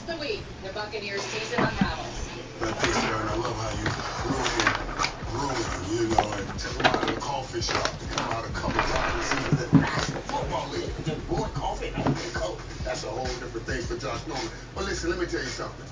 the week, the Buccaneers season unravels. But this year, and I love how you ruin, you know, and take them out of the coffee shop to come out a couple times season that National Football League. Just boy coffee, no Coke. That's a whole different thing for Josh Norman. But listen, let me tell you something.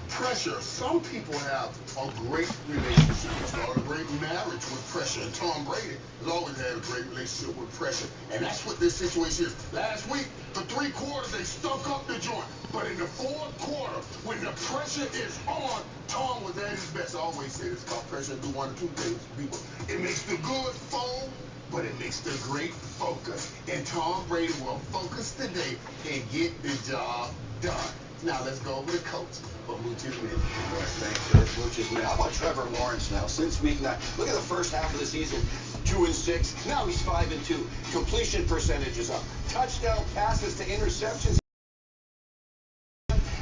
Pressure. Some people have a great relationship. They start a great marriage with pressure. And Tom Brady has always had a great relationship with pressure. And that's what this situation is. Last week, for 3 quarters, they stunk up the joint. But in the 4th quarter, when the pressure is on, Tom was at his best. I always say this about pressure. Do one or two things, people. It makes the good fold, but it makes the great focus. And Tom Brady will focus today and get the job done. Now let's go over the coach for Mooch's Minute. Thanks, Mooch's Minute. How about Trevor Lawrence now? Since week 9, look at the first half of the season, 2-6. Now he's 5-2. Completion percentage is up. Touchdown passes to interceptions.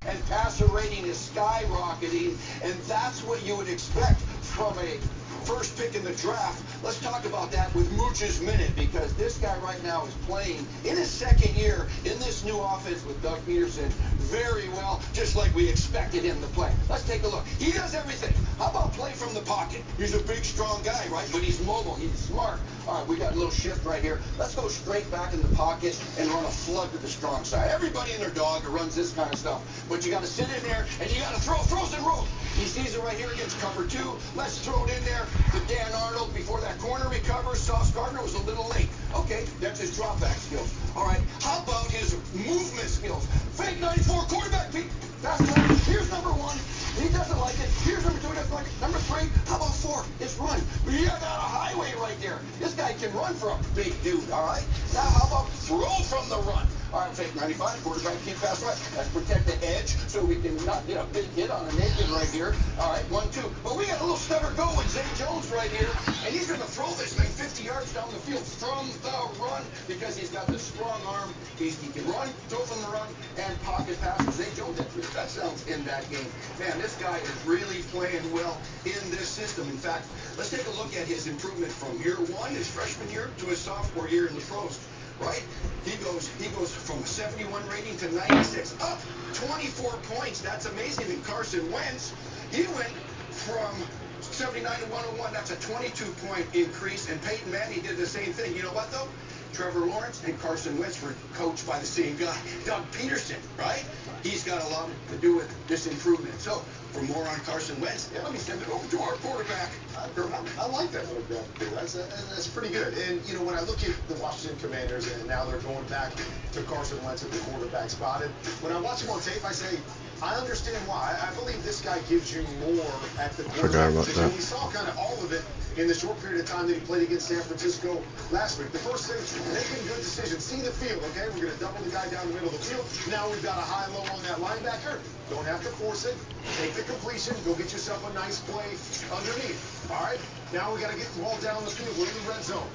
And passer rating is skyrocketing, and that's what you would expect from a first pick in the draft. Let's talk about that with Mooch's Minute, because this guy right now is playing in his 2nd year in this new offense with Doug Peterson very well, just like we expected him to play. Let's take a look. He does everything. How about play from the pocket? He's a big, strong guy, right? But he's mobile. He's smart. All right, we got a little shift right here. Let's go straight back in the pocket and run a flood to the strong side. Everybody and their dog runs this kind of stuff. But you got to sit in there, and you got to throw frozen rope. He sees it right here against cover 2. Let's throw it in there to Dan Arnold before that corner recovers. Sauce Gardner was a little late. Okay, that's his drop back skills. All right, how about his movement skills? Fake 94, quarterback peak. That's right. Here's number 1. He doesn't like it. Here's number 2. He doesn't like it. Number 3. How about 4? It's run. You got a highway right there. This guy can run for a big dude, all right? Now, how about throw from the run? All right, fake 95, quarterback keep pass right. Let's protect the edge so we can not get a big hit on a naked right here. All right, 1-2. But we got a little stutter go with Zay Jones right here, and he's going to throw this thing 50 yards down the field from the run because he's got the strong arm. He can run, throw from the run, and pocket passes. Zay Jones had 3 touchdowns in that game. Man, this guy is really playing well in this system. In fact, let's take a look at his improvement from year 1, his freshman year, to his sophomore year in the pros. Right? He goes from 71 rating to 96, up 24 points. That's amazing. And Carson Wentz, he went from 79 to 101. That's a 22-point increase. And Peyton Manning did the same thing. You know what, though? Trevor Lawrence and Carson Wentz were coached by the same guy, Doug Peterson, right? He's got a lot to do with this improvement. So, for more on Carson Wentz, let me send it over to our quarterback. I like that little bit. That's pretty good. And, you know, when I look at the Washington Commanders, and now they're going back to Carson Wentz at the quarterback spot, and when I watch him on tape, I say, I understand why. I believe this guy gives you more at the quarterback position. We saw kind of all of it in the short period of time that he played against San Francisco last week. The first thing, making good decisions. See the field, okay? We're going to double the guy down the middle of the field. Now we've got a high-low on that linebacker. Don't have to force it. Take the completion. Go get yourself a nice play underneath. All right? Now we got to get the ball down the field. We're in the red zone.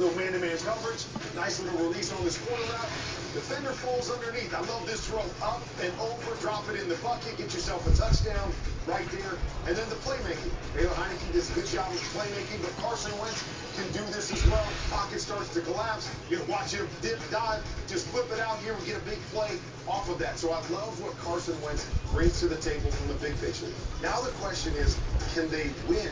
Little man-to-man coverage. Nice little release on this corner route. Defender falls underneath. I love this throw. Up and over. Drop it in the bucket. Get yourself a touchdown right there. And then the playmaking. Taylor Heinicke does a good job with playmaking, but Carson Wentz can do this as well. Pocket starts to collapse. You know, watch him dip, dive. Just flip it out here and get a big play off of that. So I love what Carson Wentz brings to the table from the big picture. Now the question is, can they win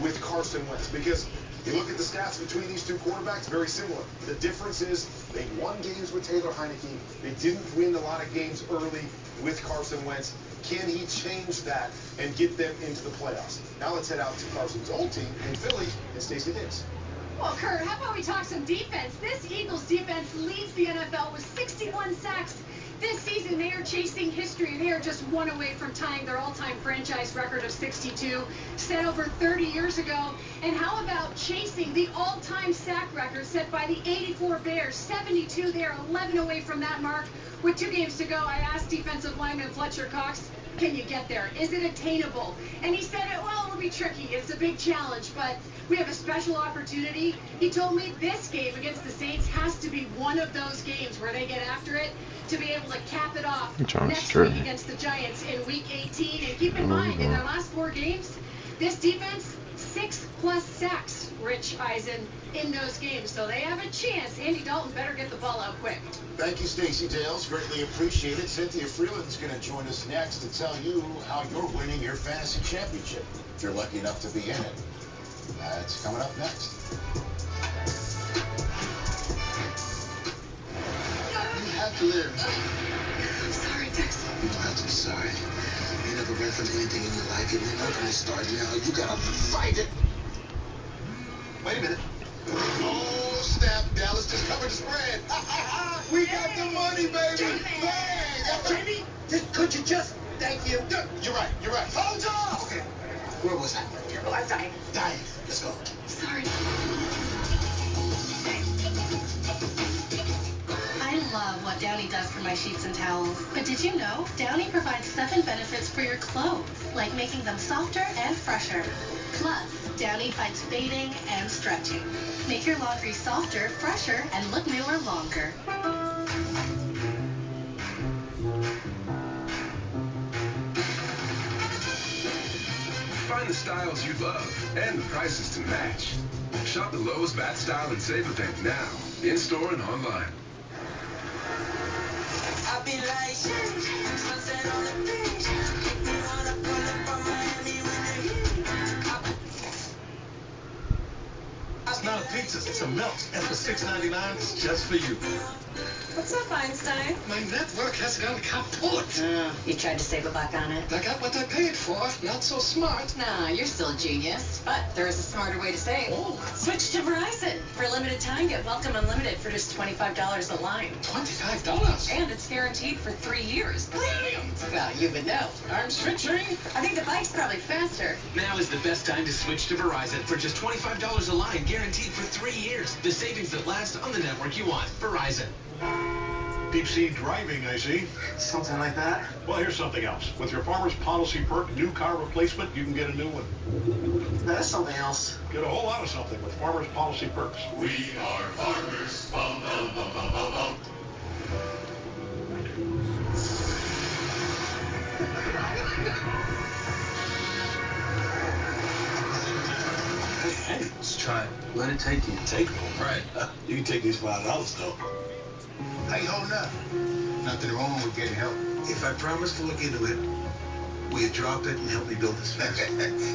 with Carson Wentz? Because you look at the stats between these two quarterbacks, very similar. The difference is they won games with Taylor Heinicke. They didn't win a lot of games early with Carson Wentz. Can he change that and get them into the playoffs? Now let's head out to Carson's old team in Philly and Stacey Diggs. Well, Kurt, how about we talk some defense? This Eagles defense leads the NFL with 61 sacks. This season, they are chasing history. They are just 1 away from tying their all-time franchise record of 62, set over 30 years ago. And how about chasing the all-time sack record set by the 84 Bears, 72. They are 11 away from that mark. With 2 games to go, I asked defensive lineman Fletcher Cox, can you get there? Is it attainable? And he said, well, it'll be tricky. It's a big challenge, but we have a special opportunity. He told me this game against the Saints has to be one of those games where they get after it to be able to cap it off next week against the Giants in Week 18. And keep in mind, in their last 4 games, This defense, 6+ sacks, Rich Eisen, in those games. So they have a chance. Andy Dalton better get the ball out quick. Thank you, Stacey Dales. Greatly appreciate it. Cynthia Freeland's going to join us next to tell you how you're winning your fantasy championship, if you're lucky enough to be in it. That's coming up next. You have to live. I'm sorry, Tex. You don't have to be sorry. You never ran from anything in your life. You didn't know when it started. Now you gotta fight it. Wait a minute. Oh, snap. Dallas just covered the spread. We got the money, baby. Jamie, could you just... Thank you. You're right. Hold on! Okay. Where was I? Oh, I'm dying. Dying. Let's go. Sorry. I love what Downy does for my sheets and towels. But did you know Downy provides 7 benefits for your clothes, like making them softer and fresher. Plus, Downy fights fading and stretching. Make your laundry softer, fresher, and look newer longer. Find the styles you love and the prices to match. Shop the Lowe's Bat Style and Save event now, in-store and online. I be like, sunset on the beach. If you wanna pull up from Miami with the heat. It's not a pizza, it's a melt. And for $6.99, it's just for you. What's up, Einstein? My network has gone kaput. You tried to save a buck on it? I got what I paid for. Not so smart. Nah, you're still a genius. But there is a smarter way to save. Oh. Switch to Verizon. For a limited time, get Welcome Unlimited for just $25 a line. $25? And it's guaranteed for 3 years. Brilliant. Well, you would know. I'm switching. I think the bike's probably faster. Now is the best time to switch to Verizon for just $25 a line, guaranteed for 3 years. The savings that last on the network you want. Verizon. Deep sea driving, I see. Something like that? Well, here's something else. With your Farmers Policy Perk new car replacement, you can get a new one. That's something else. Get a whole lot of something with Farmers Policy Perks. We are farmers. Bum, bum, bum, bum, bum, bum. Hey, let's try it. Let it take you. Take it. Right. You can take these $5 though. How you holding up? Nothing wrong with getting help. If I promise to look into it, will you drop it and help me build this fence?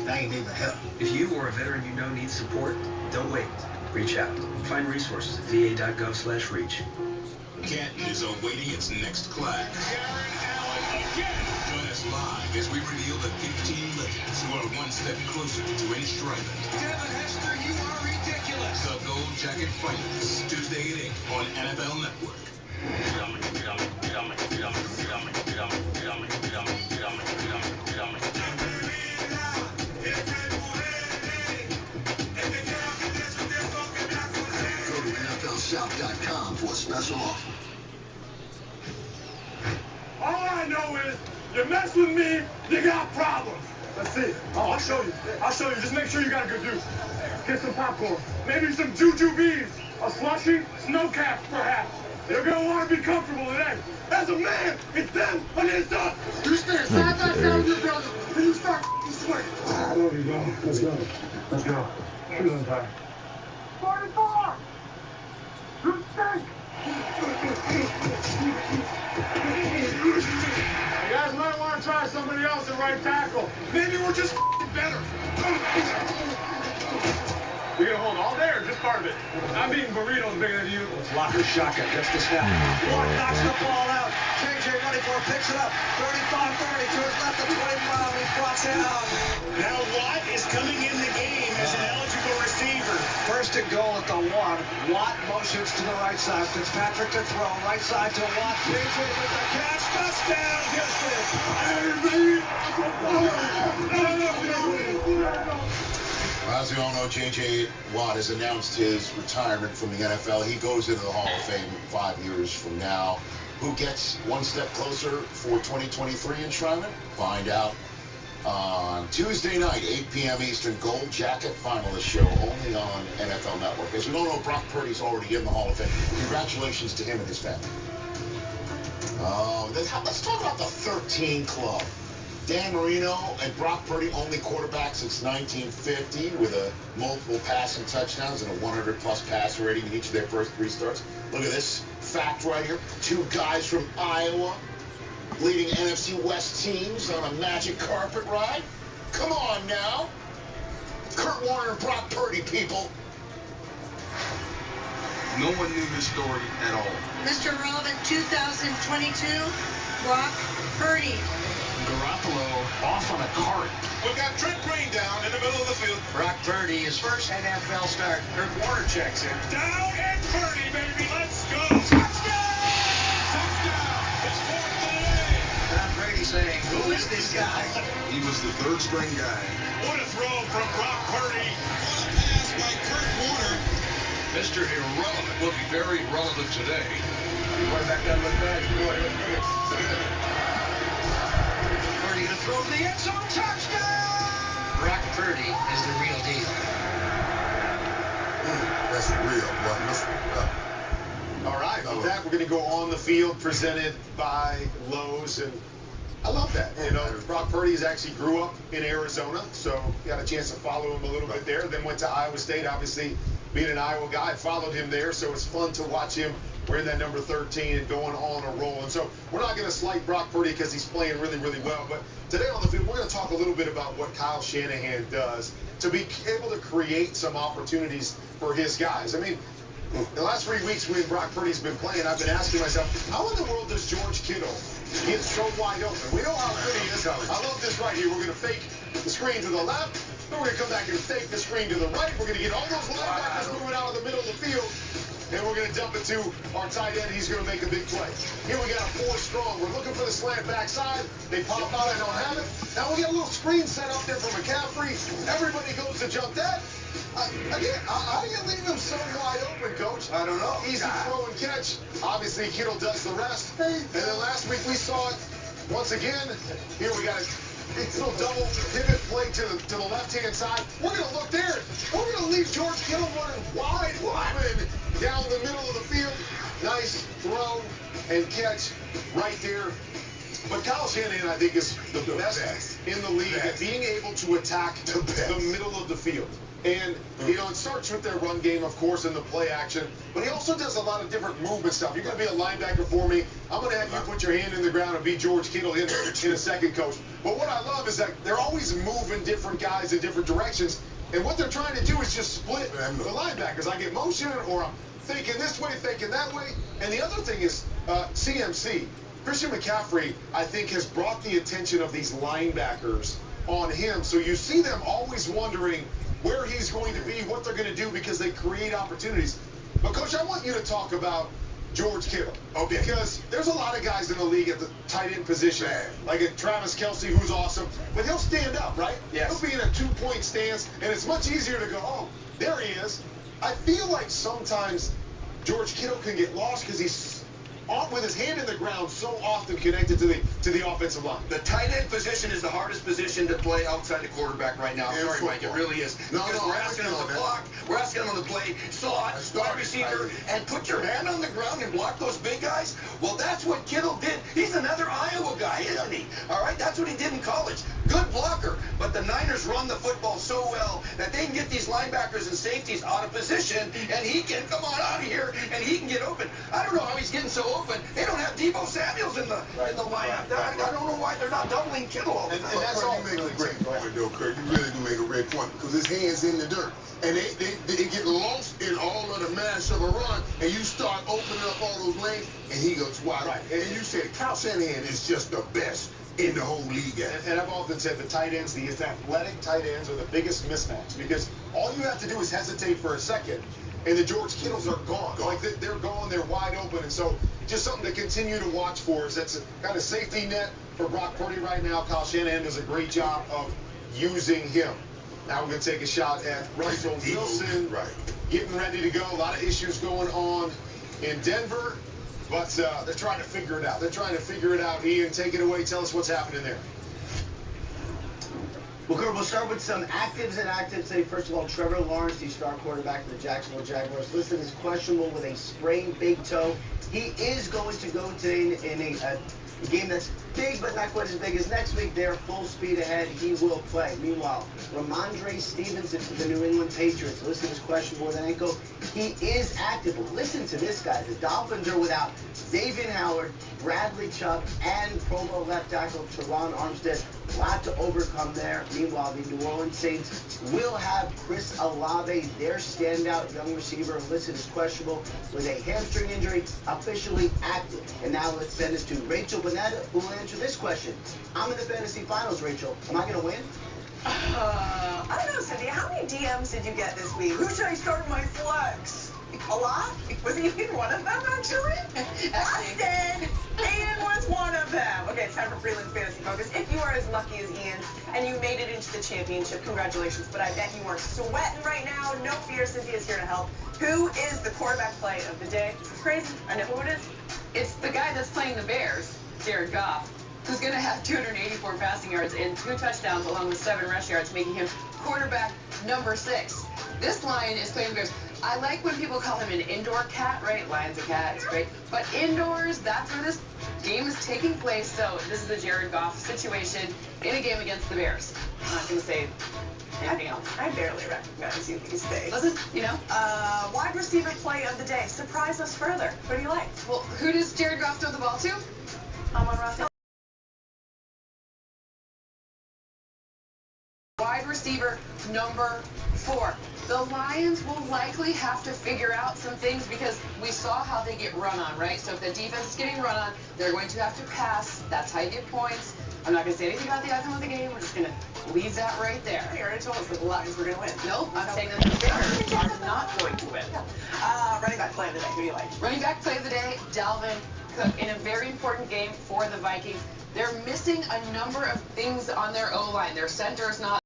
Now you need my help. If you or a veteran you know needs support, don't wait. Reach out. Find resources at va.gov/reach. Canton is awaiting its next class. Join us live as we reveal the 15 legends who are one step closer to enshrinement. Devin Hester, you are ridiculous. The Gold Jacket Finalists, Tuesday at 8 on NFL Network. Go to NFLShop.com for a special offer. All I know is, you mess with me, you got problems. Let's see. Oh, I'll show you. Just make sure you got a good juice. Get some popcorn. Maybe some jujubes. A slushie, snow caps, perhaps. You're gonna want to be comfortable today. As a man, it's them against us. You stand side by side with your brother, and you start sweating. There you go. Let's go. Shoot on time. 44! You stink! You guys might want to try somebody else at right tackle. Maybe we're just better. You're gonna hold all day or just part of it? I'm eating burritos bigger than you. It's Locker Shaka just a snap. Watt knocks the ball out. KJ running for it, picks it up. 35-30 to his left of 25. He's brought down. Now Watt is coming in the game as an eligible receiver. First and goal at the 1. Watt motions to the right side. Fitzpatrick to throw. Right side to Watt. KJ with the catch. Touchdown, Houston. As you all know, J.J. Watt has announced his retirement from the NFL. He goes into the Hall of Fame 5 years from now. Who gets one step closer for 2023 enshrinement? Find out on Tuesday night, 8 p.m. Eastern, Gold Jacket Finalist Show, only on NFL Network. As we all know, Brock Purdy's already in the Hall of Fame. Congratulations to him and his family. Let's talk about the 13 Club. Dan Marino and Brock Purdy, only quarterback since 1950 with a multiple passing touchdowns and a 100-plus passer rating in each of their first 3 starts. Look at this fact right here. 2 guys from Iowa leading NFC West teams on a magic carpet ride. Come on now. Kurt Warner and Brock Purdy, people. No one knew this story at all. Mr. Relevant 2022, Brock Purdy. Garoppolo off on a cart. We've got Trent Green down in the middle of the field. Brock Purdy, his first NFL start. Kurt Warner checks in. Down and Purdy, baby. Let's go. Touchdown! Touchdown! It's 4th today. Tom Brady saying, who is this guy? He was the 3rd string guy. What a throw from Brock Purdy. What a pass by Kurt Warner. Mr. Irrelevant will be very relevant today. Quarterback doesn't look bad. Purdy to throw to the end zone. Touchdown! Brock Purdy is the real deal. That's real, boy. All right, with that, we're going to go on the field, presented by Lowe's, and I love that. You know, Brock Purdy actually grew up in Arizona, so got a chance to follow him a little bit there. Then went to Iowa State, obviously being an Iowa guy, followed him there, so it's fun to watch him wearing that number 13 and going on a roll. And so we're not going to slight Brock Purdy because he's playing really, really well. But today on the field, we're going to talk a little bit about what Kyle Shanahan does to be able to create some opportunities for his guys. I mean, the last 3 weeks when Brock Purdy's been playing, I've been asking myself, how in the world does George Kittle get so wide open? We know how good he is. I love this right here. We're going to fake the screen to the left. Then we're going to come back and fake the screen to the right. We're going to get all those linebackers moving out of the middle of the field. And we're going to dump it to our tight end. He's going to make a big play. Here we got a 4 strong. We're looking for the slant backside. They pop out. They don't have it. Now we got a little screen set up there for McCaffrey. Everybody goes to jump that. Again, how do you leave them so wide open, Coach? I don't know. Easy throw and catch. Obviously, Kittle does the rest. And then last week we saw it once again. Here we got a little double pivot play to the left-hand side. We're going to look there. We're going to leave George Kittle running wide open down the middle of the field. Nice throw and catch right there. But Kyle Shanahan, I think, is the best in the league at being able to attack the middle of the field. And, you know, it starts with their run game, of course, and the play action. But he also does a lot of different movement stuff. You're going to be a linebacker for me. I'm going to have you put your hand in the ground and be George Kittle in a second, Coach. But what I love is that they're always moving different guys in different directions. And what they're trying to do is just split the linebackers. I get motion, or I'm thinking this way, thinking that way. And the other thing is CMC. Christian McCaffrey, I think, has brought the attention of these linebackers on him. So you see them always wondering where he's going to be, what they're going to do, because they create opportunities. But, Coach, I want you to talk about George Kittle. Okay. Because there's a lot of guys in the league at the tight end position, like a Travis Kelce, who's awesome, but he'll stand up, right? Yes. He'll be in a 2-point stance, and it's much easier to go, oh, there he is. I feel like sometimes George Kittle can get lost because he's with his hand in the ground so often connected to the offensive line. The tight end position is the hardest position to play outside the quarterback right now. Sorry, Mike, it really is. Because we're asking him to block, we're asking him to play slot, wide receiver, and put your hand on the ground and block those big guys. Well, that's what Kittle did. He's another Iowa guy, isn't he? All right, that's what he did in college. Good blocker, but the Niners run the football so well that they can get these linebackers and safeties out of position, and he can come on out of here, and he can get open. I don't know how he's getting so open. They don't have Deebo Samuels in the lineup. I don't know why they're not doubling Kittle all the time. And that's all. You make a great point, though, Kurt. You really do make a great point, because his hand's in the dirt. And they get lost in all of the mash of a run, and you start opening up all those lanes, and he goes wide. Right. And you said Kyle Shanahan is just the best in the whole league. And I've often said the tight ends, these athletic tight ends, are the biggest mismatch, because all you have to do is hesitate for a second, and the George Kittles are gone. Like they're gone, they're wide open, and so just something to continue to watch for is that's a kind of safety net for Brock Purdy right now. Kyle Shanahan does a great job of using him. Now we're going to take a shot at Russell Wilson, getting ready to go. A lot of issues going on in Denver, but they're trying to figure it out. They're trying to figure it out. Ian, take it away. Tell us what's happening there. Well, Kurt, we'll start with some actives and actives today. First of all, Trevor Lawrence, the star quarterback for the Jacksonville Jaguars, listed as questionable with a sprained big toe. He is going to go today in a game that's big, but not quite as big as next week. They're full speed ahead. He will play. Meanwhile, Ramondre Stevenson for the New England Patriots, listed as questionable with an ankle. He is active. But listen to this, guy. The Dolphins are without David Howard, Bradley Chubb, and Pro Bowl left tackle Teron Armstead. A lot to overcome there. Meanwhile, the New Orleans Saints will have Chris Olave, their standout young receiver, listed as questionable with a hamstring injury, officially active. And now let's send it to Rachel Bonetta, who will answer this question. I'm in the fantasy finals, Rachel. Am I going to win? I don't know, Cindy. How many DMs did you get this week? Who should I start my flex? A lot? Was he even one of them, actually? Austin! Ian was one of them. Okay, it's time for Freeland's Fantasy Focus. If you are as lucky as Ian and you made it into the championship, congratulations. But I bet you are sweating right now. No fear, Cynthia's here to help. Who is the quarterback play of the day? It's crazy. I know who it is. It's the guy that's playing the Bears, Jared Goff, who's going to have 284 passing yards and 2 touchdowns along with 7 rush yards, making him quarterback number 6. This Lion is playing the Bears. I like when people call him an indoor cat, right? Lion's a cat, it's great. But indoors, that's where this game is taking place. So this is the Jared Goff situation in a game against the Bears. I'm not going to say anything else. I barely recognize you these days. Listen, you know? Wide receiver play of the day. Surprise us further. Who do you like? Well, who does Jared Goff throw the ball to? Amon-Ra. Wide receiver number 4. The Lions will likely have to figure out some things because we saw how they get run on, right? So if the defense is getting run on, they're going to have to pass. That's how you get points. I'm not going to say anything about the outcome of the game. We're just going to leave that right there. You already told us that the Lions were going to win. Nope, I'm saying that the Bears are not going to win. Running back play of the day. Who do you like? Running back play of the day, Dalvin Cook, in a very important game for the Vikings. They're missing a number of things on their O-line. Their center is not.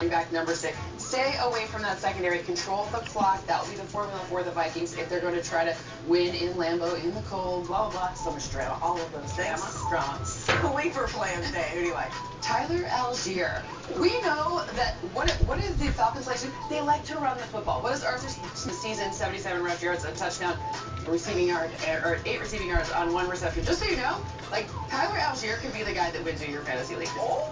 Back number 6. Stay away from that secondary. Control the clock. That will be the formula for the Vikings if they're going to try to win in Lambeau, in the cold, blah, blah, blah. So much drama. All of those things. Drama. Sleeper play of the day. Who do you like? Tyler Algier. We know that what is the Falcons like to do? They like to run the football. What is Arthur Smith's season? 77 rush yards, a touchdown, a receiving yard, or 8 receiving yards on 1 reception. Just so you know, like, Tyler Algier could be the guy that wins you your fantasy league. Oh,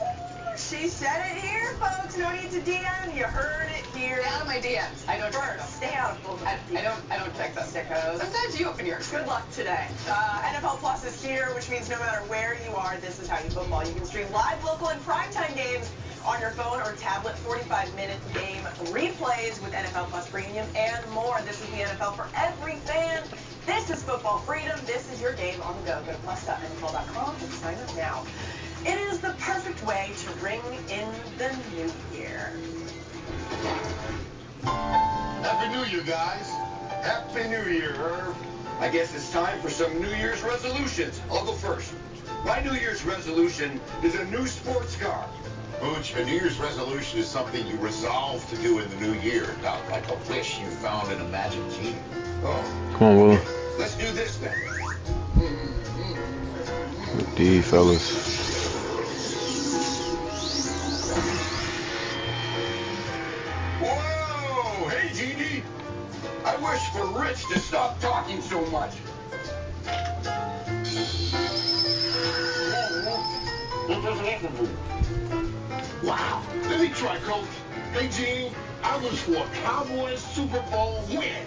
she said it here, folks. No need to DM. You heard it here. Stay out of my DMs. I don't check them. Stay out of them. I don't check them. Sickos. Sometimes you open yours. Good luck today. NFL Plus is here, which means no matter where you are, this is how you football. You can stream live, local, and primetime games on your phone or tablet. 45-minute game replays with NFL Plus Premium and more. This is the NFL for every fan. This is football freedom. This is your game on the go. Go to plus.nfl.com and sign up now. It is the perfect way to ring in the new year. Happy New Year, guys. Happy New Year, Irv. I guess it's time for some New Year's resolutions. I'll go first. My New Year's resolution is a new sports car. Booch, a New Year's resolution is something you resolve to do in the new year, not like a wish you found in a magic genie. Oh. Come on, Will. Let's do this then. D fellas. Whoa! Hey, Genie. I wish for Rich to stop talking so much. Wow. Let me try, Coach. Hey, Gene, I wish for a Cowboys Super Bowl win.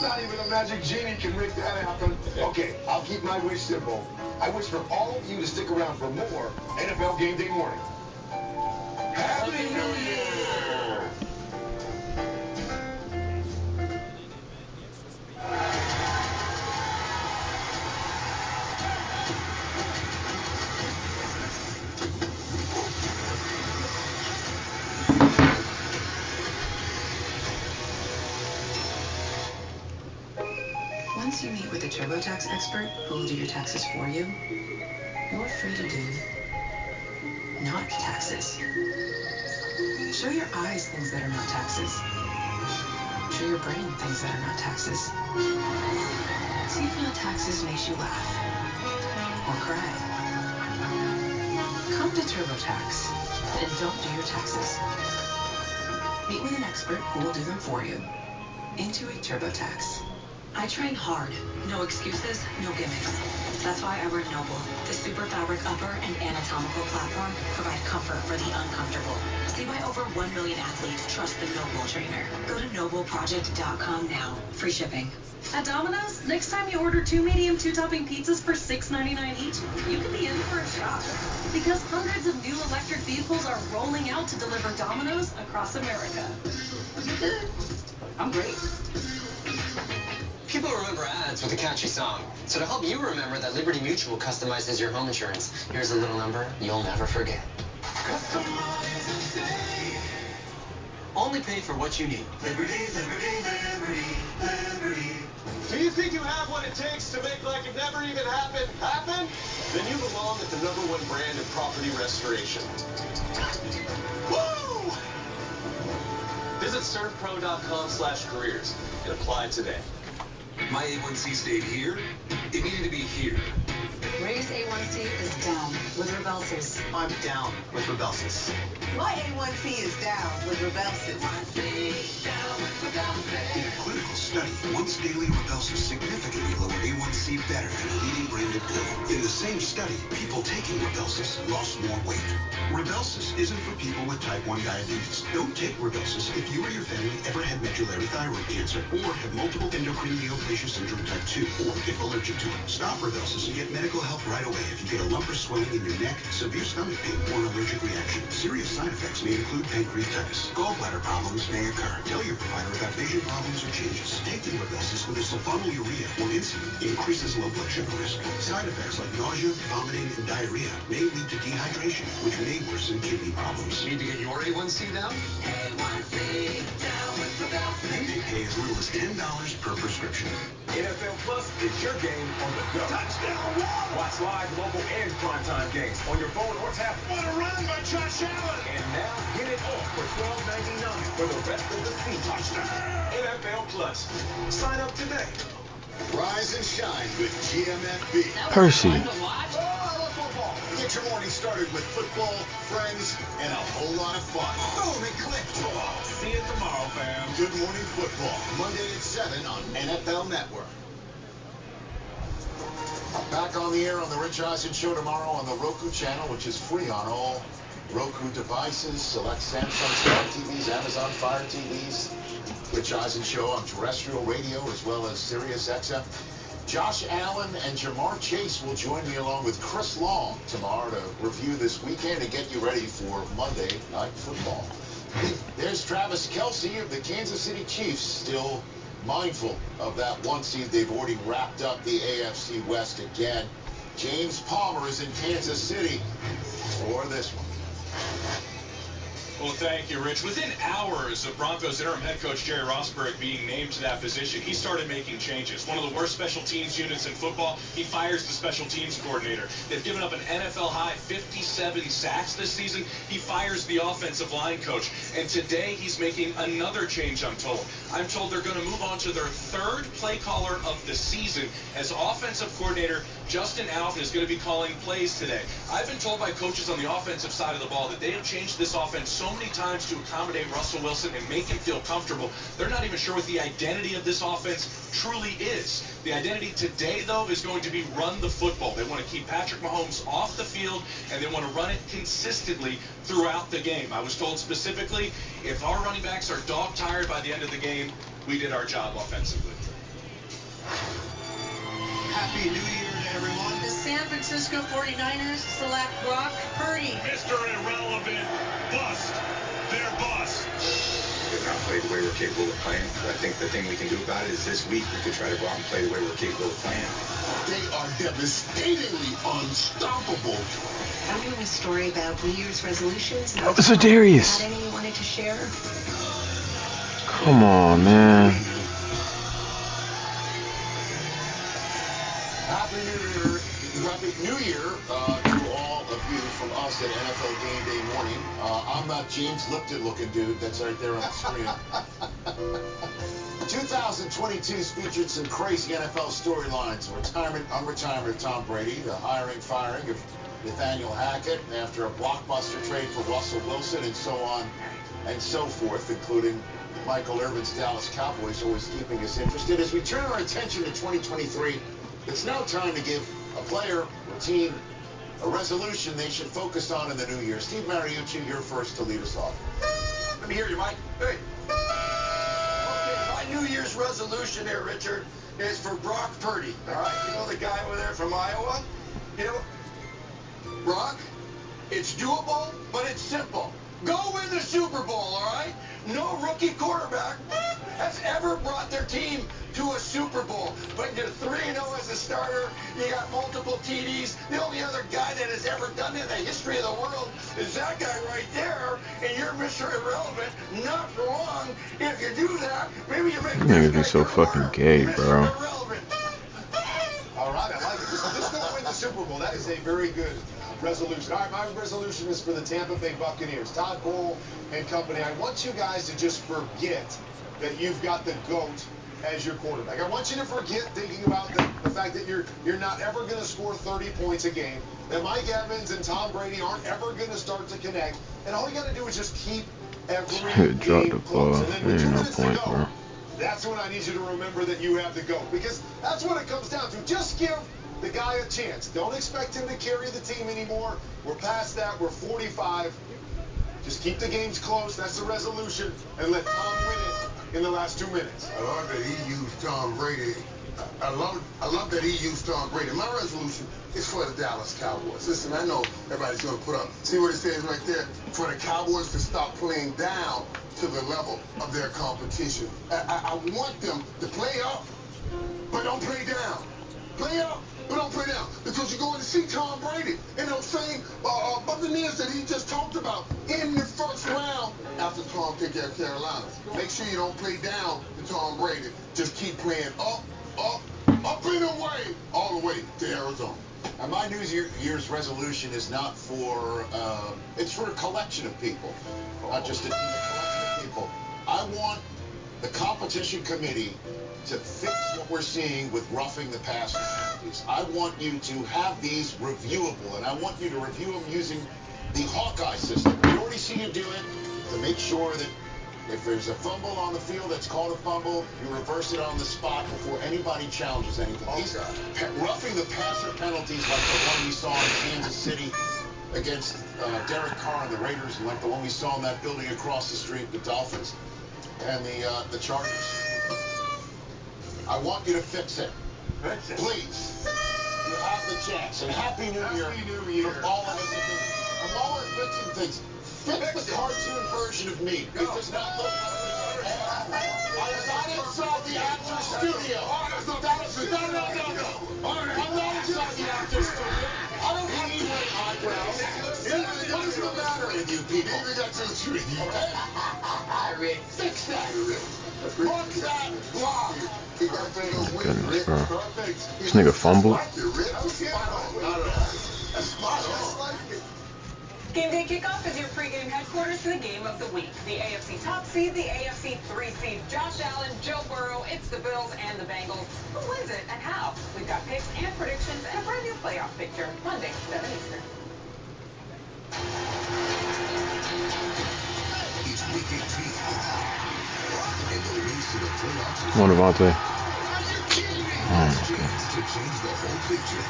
Not even a magic genie can make that happen. Okay, I'll keep my wish simple. I wish for all of you to stick around for more NFL Game Day Morning. Happy New Year! Once you meet with a TurboTax expert who will do your taxes for you, you're free to do not taxes. Show your eyes things that are not taxes. Show your brain things that are not taxes. See if not taxes makes you laugh or cry. Come to TurboTax and don't do your taxes. Meet with an expert who will do them for you. Intuit TurboTax. I train hard. No excuses, no gimmicks. That's why I run Noble. The super fabric upper and anatomical platform provide comfort for the uncomfortable. See why over 1 million athletes trust the Noble trainer. Go to nobleproject.com now. Free shipping. At Domino's, next time you order 2 medium 2-topping pizzas for $6.99 each, you could be in for a shock. Because hundreds of new electric vehicles are rolling out to deliver Domino's across America. You good? I'm great. People remember ads with a catchy song. So to help you remember that Liberty Mutual customizes your home insurance, here's a little number you'll never forget. Only pay for what you need. Liberty, liberty, liberty, liberty. Do you think you have what it takes to make like it never even happened happen? Then you belong at the #1 brand in property restoration. Woo! Visit servpro.com/careers and apply today. My A1C stayed here. It needed to be here. Ray's A1C is down with Rybelsus. I'm down with Rybelsus. My A1C is down with Rybelsus. In a clinical study, once daily Rybelsus significantly lowered A1C better than a leading branded pill. In the same study, people taking Rybelsus lost more weight. Rybelsus isn't for people with type 1 diabetes. Don't take Rybelsus if you or your family ever had medullary thyroid cancer or have multiple endocrine neoplasia syndrome type 2 or if allergic to it. Stop Rybelsus and get medical help right away if you get a lump or swelling in your neck, severe stomach pain, or an allergic reaction. Serious side effects may include pancreatitis. Gallbladder problems may occur. Tell your provider about vision problems or changes. Taking Rybelsus with a sulfonylurea or insulin increases low blood sugar risk. Side effects like nausea, vomiting, and diarrhea may lead to dehydration, which may worsen kidney problems. Need to get your A1C down? A1C down with Rybelsus. You may pay as little as $10 per prescription. NFL Plus is your game on the go. Touchdown! Watch live, local, and primetime games on your phone or tablet. What a run by Josh Allen! And now, get it all for $12.99 for the rest of the season. Touchdown! NFL Plus. Sign up today. Rise and shine with GMFB. Percy. Get your morning started with football, friends, and a whole lot of fun. Boom, it clicked. See you tomorrow, fam. Good Morning Football, Monday at 7 on NFL Network. Back on the air on the Rich Eisen Show tomorrow on the Roku channel, which is free on all Roku devices. Select Samsung Smart TVs, Amazon Fire TVs. Rich Eisen Show on terrestrial radio as well as Sirius XM. Josh Allen and Jamar Chase will join me along with Chris Long tomorrow to review this weekend and get you ready for Monday Night Football. There's Travis Kelce of the Kansas City Chiefs, still mindful of that 1 seed. They've already wrapped up the AFC West again. James Palmer is in Kansas City for this one. Well, thank you, Rich. Within hours of Broncos interim head coach Jerry Rosburg being named to that position, he started making changes. One of the worst special teams units in football, he fires the special teams coordinator. They've given up an NFL-high 57 sacks this season. He fires the offensive line coach. And today, he's making another change, I'm told. I'm told they're going to move on to their third play caller of the season as offensive coordinator Justin Alvin is going to be calling plays today. I've been told by coaches on the offensive side of the ball that they have changed this offense so many times to accommodate Russell Wilson and make him feel comfortable. They're not even sure what the identity of this offense truly is. The identity today, though, is going to be run the football. They want to keep Patrick Mahomes off the field, and they want to run it consistently throughout the game. I was told specifically, if our running backs are dog-tired by the end of the game, we did our job offensively. Happy New Year to everyone. The San Francisco 49ers select Brock Purdy. Mr. Irrelevant bust. Their bust. We've not played the way we're capable of playing. But I think the thing we can do about it is this week we could try to go out and play the way we're capable of playing. They are devastatingly unstoppable. I'm doing a story about New Year's resolutions. Oh, so Darius. Had any you wanted to share? Come on, man. Happy New Year to all of you from us at NFL Game Day Morning. I'm that James Lipton looking dude that's right there on the screen. 2022's featured some crazy NFL storylines. Retirement, unretirement of Tom Brady, the hiring, firing of Nathaniel Hackett after a blockbuster trade for Russell Wilson, and so on and so forth, including Michael Irvin's Dallas Cowboys, always keeping us interested. As we turn our attention to 2023, it's now time to give a player, a team, a resolution they should focus on in the new year. Steve Mariucci, you're first to lead us off. Let me hear you, Mike. Hey. Okay, my New Year's resolution here, Richard, is for Brock Purdy. All right, you know the guy over there from Iowa? You know, Brock, it's doable, but it's simple. Go win the Super Bowl, all right? No rookie quarterback has ever brought their team to a Super Bowl. But you're 3-0 as a starter. You got multiple TDs. The only other guy that has ever done it in the history of the world is that guy right there. And you're Mr. Irrelevant. Not wrong. If you do that, maybe you make Niggas be so fucking gay, bro. All right, I like it. Just go win the Super Bowl. That is a very good resolution. All right, my resolution is for the Tampa Bay Buccaneers. Todd Bowles and company. I want you guys to just forget that you've got the GOAT as your quarterback. I want you to forget thinking about the fact that you're not ever going to score 30 points a game, that Mike Evans and Tom Brady aren't ever going to start to connect, and all you got to do is just keep every game close. And then with 2 minutes to go, that's when I need you to remember that you have the GOAT, because that's what it comes down to. Just give the guy a chance. Don't expect him to carry the team anymore. We're past that. We're 45. Just keep the games close. That's the resolution. And let Tom win it in the last 2 minutes. I love that he used Tom Brady. I love that he used Tom Brady. My resolution is for the Dallas Cowboys. Listen, I know everybody's going to put up. See what it says right there? For the Cowboys to stop playing down to the level of their competition. I want them to play up, but don't play down. Play up, but don't play down. Because you're going to see Tom Brady in those same Buccaneers that he just talked about in the first round after Tom took care of Carolina. Make sure you don't play down to Tom Brady. Just keep playing up and away, all the way to Arizona. And my New Year's resolution is not for, it's for a collection of people, not just a team, a collection of people. I want the competition committee to fix what we're seeing with roughing the passer penalties. I want you to have these reviewable, and I want you to review them using the Hawkeye system. We already see you do it to make sure that if there's a fumble on the field that's called a fumble, you reverse it on the spot before anybody challenges anything. These roughing the passer penalties like the one we saw in Kansas City against Derek Carr and the Raiders, and like the one we saw in that building across the street with Dolphins and the Chargers. I want you to fix it. Please. You have the chance. And Happy New Year. Happy New Year. From all of us. And while we're fixing things, fix the cartoon version of me. It does not look like I was not inside the actor's studio. No. I'm not inside the actor's studio. I don't have any eyebrows. What is the matter with you people? Okay? Fix that. Mark that block. Goodness, bro. This nigga fumbled. Game day kickoff is your pregame headquarters to the game of the week. The AFC top seed, the AFC 3 seed. Josh Allen, Joe Burrow, it's the Bills and the Bengals. Who wins it and how? We've got picks and predictions and a brand new playoff picture. Monday, 7 Eastern. It's Week 18. And the race to the playoffs. Come on, Devontae. To change the whole picture.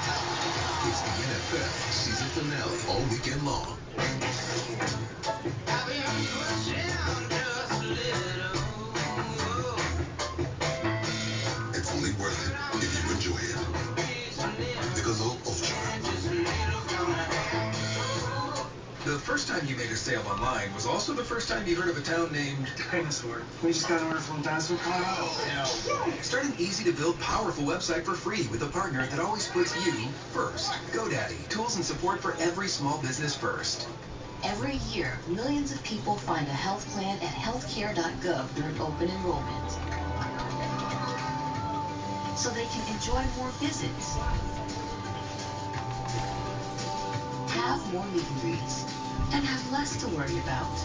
It's the NFL season finale all weekend long. It's only worth it if you enjoy it. Michelob Ultra. The first time you made a sale online was also the first time you heard of a town named Dinosaur. We just got an order from Dinosaur Colorado. Start an easy-to-build, powerful website for free with a partner that always puts you first. GoDaddy. Tools and support for every small business first. Every year, millions of people find a health plan at healthcare.gov during open enrollment, so they can enjoy more visits, have more meet and greets, and have less to worry about.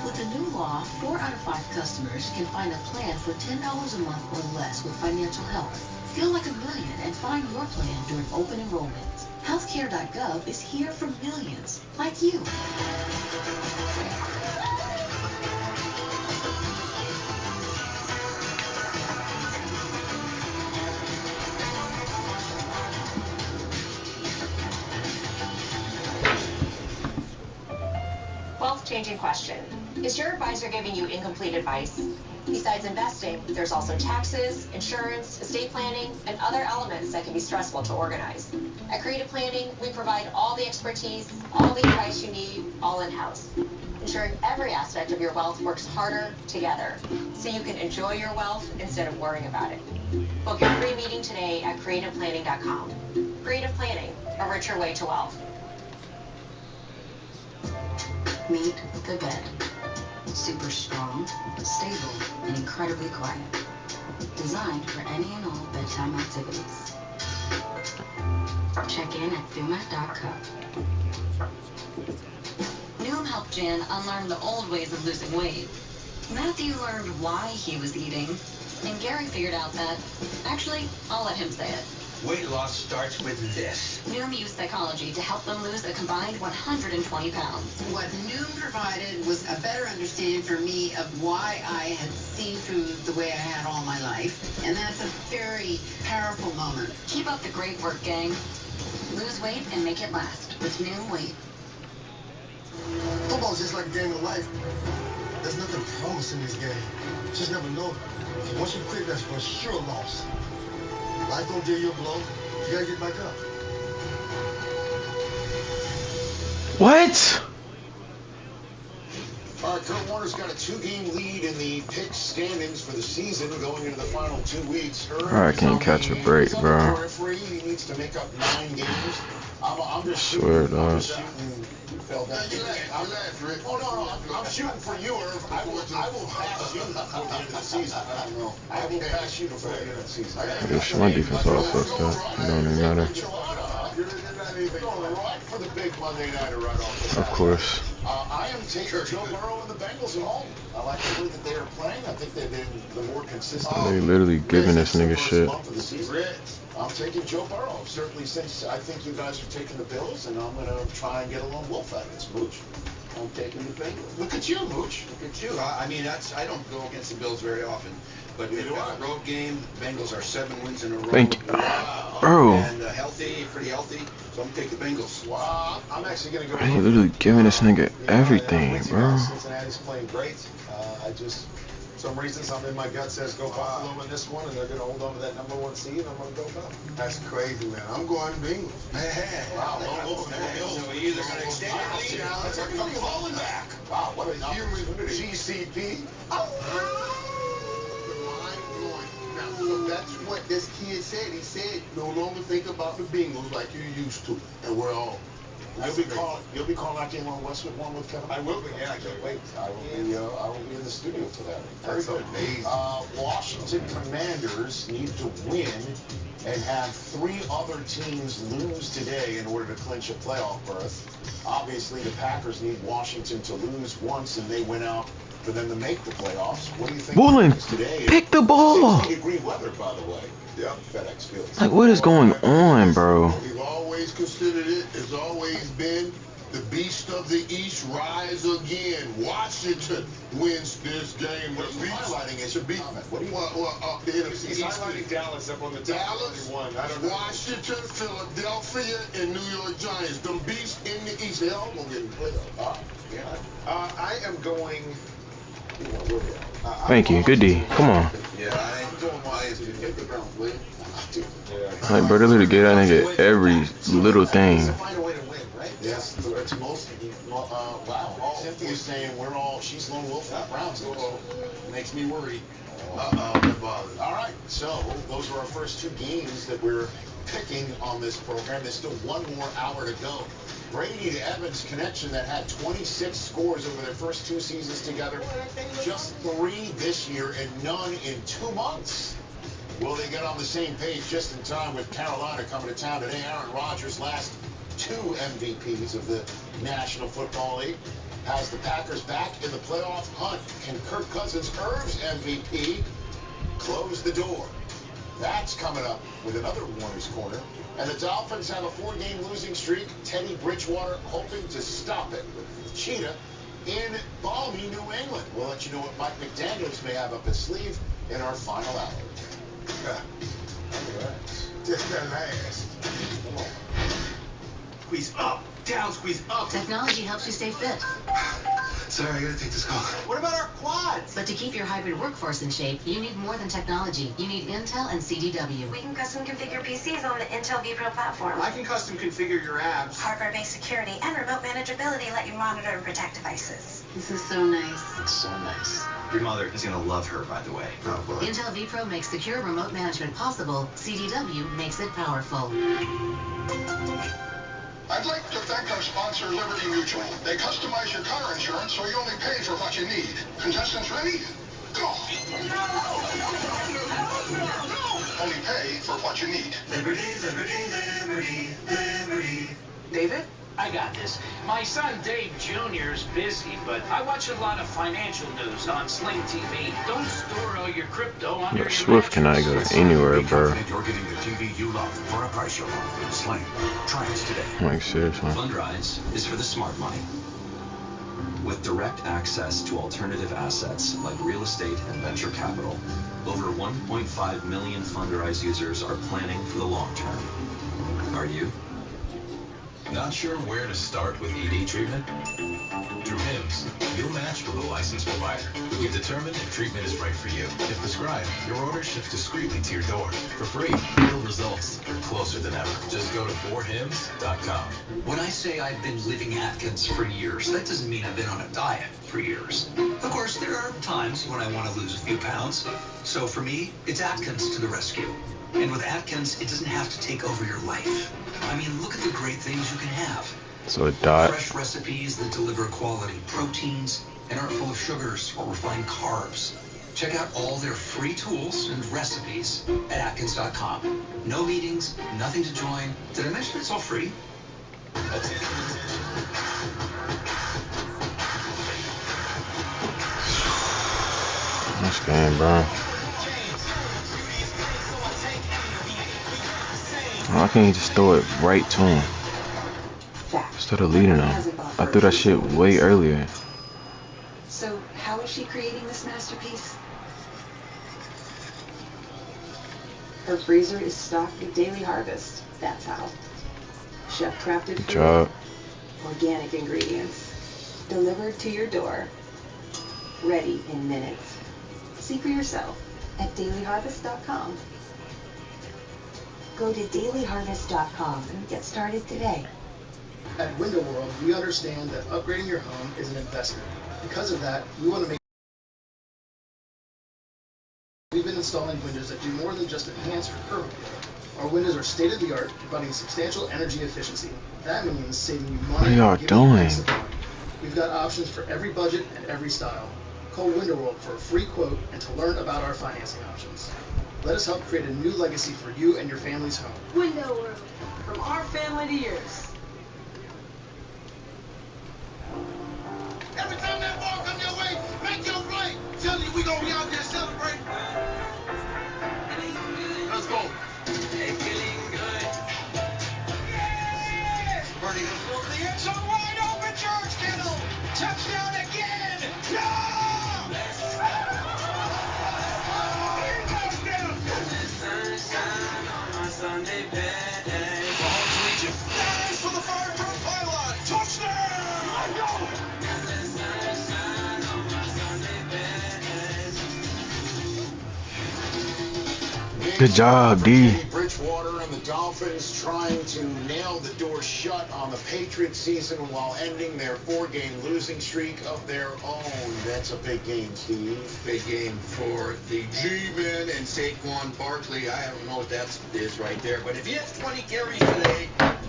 With the new law, 4 out of 5 customers can find a plan for $10 a month or less with financial help. Feel like a million and find your plan during open enrollment. Healthcare.gov is here for millions like you. Wealth-changing question. Is your advisor giving you incomplete advice? Besides investing, there's also taxes, insurance, estate planning, and other elements that can be stressful to organize. At Creative Planning, we provide all the expertise, all the advice you need, all in-house, ensuring every aspect of your wealth works harder together, so you can enjoy your wealth instead of worrying about it. Book your free meeting today at creativeplanning.com. Creative Planning, a richer way to wealth. Meet the bed. Super strong, stable, and incredibly quiet. Designed for any and all bedtime activities. Check in at Thuma.co. Noom helped Jan unlearn the old ways of losing weight. Matthew learned why he was eating. And Gary figured out that, actually, I'll let him say it. Weight loss starts with this. Noom used psychology to help them lose a combined 120 pounds. What Noom provided was a better understanding for me of why I had seen food the way I had all my life. And that's a very powerful moment. Keep up the great work, gang. Lose weight and make it last with Noom Weight. Football's just like a game of life. There's nothing promised in this game. Just never know. Once you quit, that's for sure loss. Life gonna deal you a blow. You gotta get back up. What? All right, Kurt Warner's got a 2-game lead in the pick standings for the season going into the final 2 weeks. I can't catch a break, bro. He needs to make up 9 games. I'm just swear, dog. Fell down. Oh, no, I'm shooting for you, Irv. I will pass you before the end of the season. I don't know. I will pass you before the end of the season. Yes, my defense all fucked up. It don't even matter. You're going right for the big Monday nighter right off the bat. Of course. I am taking Joe Burrow and the Bengals at home. I like the way that they are playing. I think they've been the more consistent. They literally giving this nigga shit. I'm taking Joe Burrow. Certainly, since I think you guys are taking the Bills, and I'm going to try and get a lone wolf out of this, Mooch. I'm taking the Bengals. Look at you, Mooch. Look at you. I mean, I don't go against the Bills very often, but they've got a road game. Bengals are 7 wins in a row. Thank you. Bro. And pretty healthy. So I'm going to take the Bengals. Wow. I'm actually going to go. He literally giving this nigga everything, bro. Cincinnati's playing great. Some reasons I'm in my gut says go Buffalo in this one, and they're going to hold on to that #1 seed. I'm going to go Buffalo. That's crazy, man. I'm going Bengals. Wow. So we either going to extend your lead. That's like I'm falling back. Wow, what a human GCP. So that's what this kid said. He said, no longer think about the Bengals like you used to. And we're all. You'll be calling that game on Westwood One with Kevin? I will be. Yeah, I can't wait. I will be in the studio for that. That's amazing. Washington Commanders need to win and have 3 other teams lose today in order to clinch a playoff berth. Obviously, the Packers need Washington to lose once, and they went out for them to make the playoffs. What do you think Woolen, today? pick the ball. 60-degree weather, by the way. Yeah. FedEx Field. Like, what is going on, bro? We've always considered it. It's always been the beast of the East rise again. Washington wins this game. What are you highlighting? It's a beat. What do you want? The NFC He's East. highlighting Dallas up on the top. Dallas, Washington, Philadelphia, and New York Giants. Them beasts in the East. They all gonna get in the playoffs. I am going. Thank you. Good D. Come on. Yeah, I'm going Lions. Hit the ground, will you? Like, bro, they literally gave that nigga every little thing. Find a way to win, right? Yes. It's most. Wow. Cynthia's saying she's lone wolf at Browns. Makes me worried. All right. So those are our first 2 games that we're picking on this program. There's still 1 more hour to go. Brady to Evans connection that had 26 scores over their first 2 seasons together. Just 3 this year and none in 2 months. Will they get on the same page just in time with Carolina coming to town today? Aaron Rodgers last 2 MVPs of the National Football League, has the Packers back in the playoff hunt. Can Kirk Cousins' Irv's MVP close the door? That's coming up with another Warner's Corner. And the Dolphins have a 4-game losing streak. Teddy Bridgewater hoping to stop it with Cheetah in balmy New England. We'll let you know what Mike McDaniels may have up his sleeve in our final hour. Just that last. Come on. Squeeze up, down, squeeze up. Technology helps you stay fit. Sorry, I gotta take this call. What about our quads? But to keep your hybrid workforce in shape, you need more than technology. You need Intel and CDW. We can custom configure PCs on the Intel vPro platform. I can custom configure your apps. Hardware-based security and remote manageability let you monitor and protect devices. This is so nice. It's so nice. Your mother is going to love her, by the way. Oh, boy. Intel vPro makes secure remote management possible. CDW makes it powerful. I'd like to thank our sponsor, Liberty Mutual. They customize your car insurance so you only pay for what you need. Contestants ready? Go! Only pay for what you need. Liberty, liberty, liberty, liberty. David? I got this. My son Dave Jr. is busy, but I watch a lot of financial news on Sling TV. Don't store all your crypto under your Swift cannot go anywhere, bro. You're getting the TV you love for a price you'll love. Sling. Try us today. Like, seriously. Fundrise is for the smart money. With direct access to alternative assets like real estate and venture capital, over 1.5 million Fundrise users are planning for the long term. Are you? Not sure where to start with ED treatment? Through HIMS, you'll match with a licensed provider who can determine if treatment is right for you. If prescribed, your order ships discreetly to your door for free. Real results are closer than ever. Just go to 4hims.com. When I say I've been living Atkins for years, that doesn't mean I've been on a diet for years. Of course, there are times when I want to lose a few pounds. So for me, it's Atkins to the rescue. And with Atkins, it doesn't have to take over your life. I mean, look at the great things you can have. So a dot. Fresh recipes that deliver quality proteins and aren't full of sugars or refined carbs. Check out all their free tools and recipes at Atkins.com. No meetings, nothing to join. Did I mention it's all free? This game, bro. Why can't you just throw it right to him? Instead of leading him. I threw that shit way earlier. So how is she creating this masterpiece? Her freezer is stocked with Daily Harvest. That's how. Chef-crafted Good food, job. organic ingredients, delivered to your door, ready in minutes. See for yourself at dailyharvest.com. Go to dailyharvest.com and get started today. At Window World, we understand that upgrading your home is an investment. Because of that, we want to make We've been installing windows that do more than just enhance your current floor. Our windows are state-of-the-art, providing substantial energy efficiency. That means saving you money. What are y'all doing? We've got options for every budget and every style. Call Window World for a free quote and to learn about our financing options. Let us help create a new legacy for you and your family's home. Window World, from our family to yours. Every time that ball comes your way, make your play. Tell you we gonna be out there celebrating. Let's go. Hey, feeling good. Yeah! Bernie goes for the end zone, wide open, George Kittle. Touchdown again. No! Sunday bed. Mahomes Legion. Nice for the fire from pylon. Touchdown! Let's go! Good job, D. Bridgewater and the Dolphins trying to nail the door shut on the Patriots season while ending their 4-game losing streak of their own. That's a big game, Steve. Big game for the G-Men and Saquon Barkley. I don't know what that is right there, but if he has 20 carries today,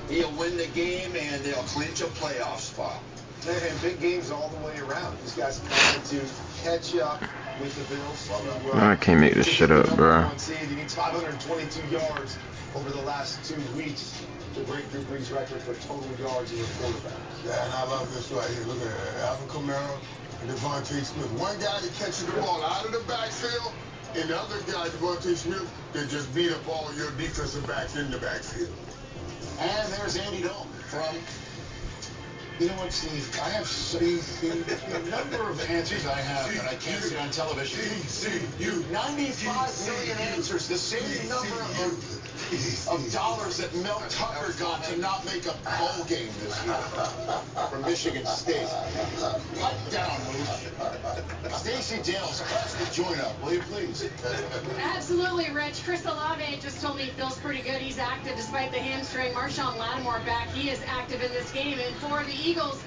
he'll win the game and they'll clinch a playoff spot. And big games all the way around. These guys trying to catch up with the Bills. I can't make this shit up, bro. He needs 522 yards over the last 2 weeks to break Drew Brees' record for total yards as a quarterback. Yeah, and I love this right here. Look at Alvin Kamara and Devontae Smith. One guy that catches the ball out of the backfield, and the other guy, Devontae Smith, that just beat up all your defensive backs in the backfield. And there's Andy Dalton from... You know what, Steve? I have the number of answers I have that I can't see on television. 95 million answers, the same number of dollars that Mel Tucker got to not make a bowl game this year from Michigan State. Cut down, Moose. Stacey Dales, press the joint up, will you please? Absolutely, Rich. Chris Olave just told me he feels pretty good. He's active despite the hamstring. Marshawn Lattimore back. He is active in this game. And for the Eagles,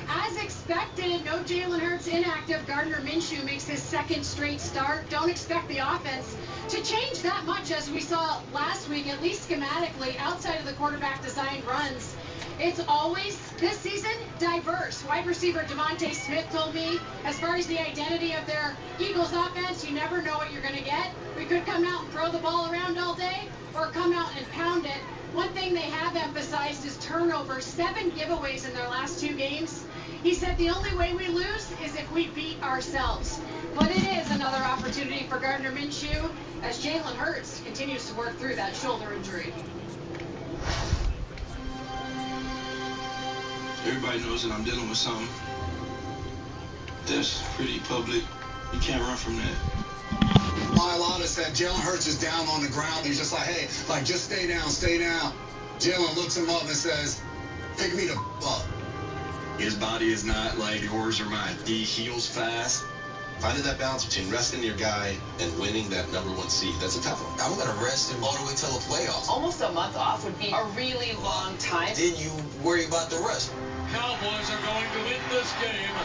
as expected, no Jalen Hurts inactive. Gardner Minshew makes his second straight start. Don't expect the offense to change that much as we saw last week, at least schematically, outside of the quarterback-designed runs. It's always, this season, diverse. Wide receiver Devontae Smith told me, as far as the identity of their Eagles offense, you never know what you're going to get. We could come out and throw the ball around all day, or come out and pound it. One thing they have emphasized is turnovers. 7 giveaways in their last 2 games. He said the only way we lose is if we beat ourselves. But it is another opportunity for Gardner Minshew as Jalen Hurts continues to work through that shoulder injury. Everybody knows that I'm dealing with something that's pretty public. You can't run from that. Mailata said Jalen Hurts is down on the ground. He's just like, hey, just stay down, stay down. Jalen looks him up and says, pick me the up. His body is not like yours or mine. He heals fast. Finding that balance between resting your guy and winning that #1 seed, that's a tough one. I'm going to rest him all the way till the playoffs. Almost a month off would be a really long time. Then you worry about the rest. Cowboys are going to win this game,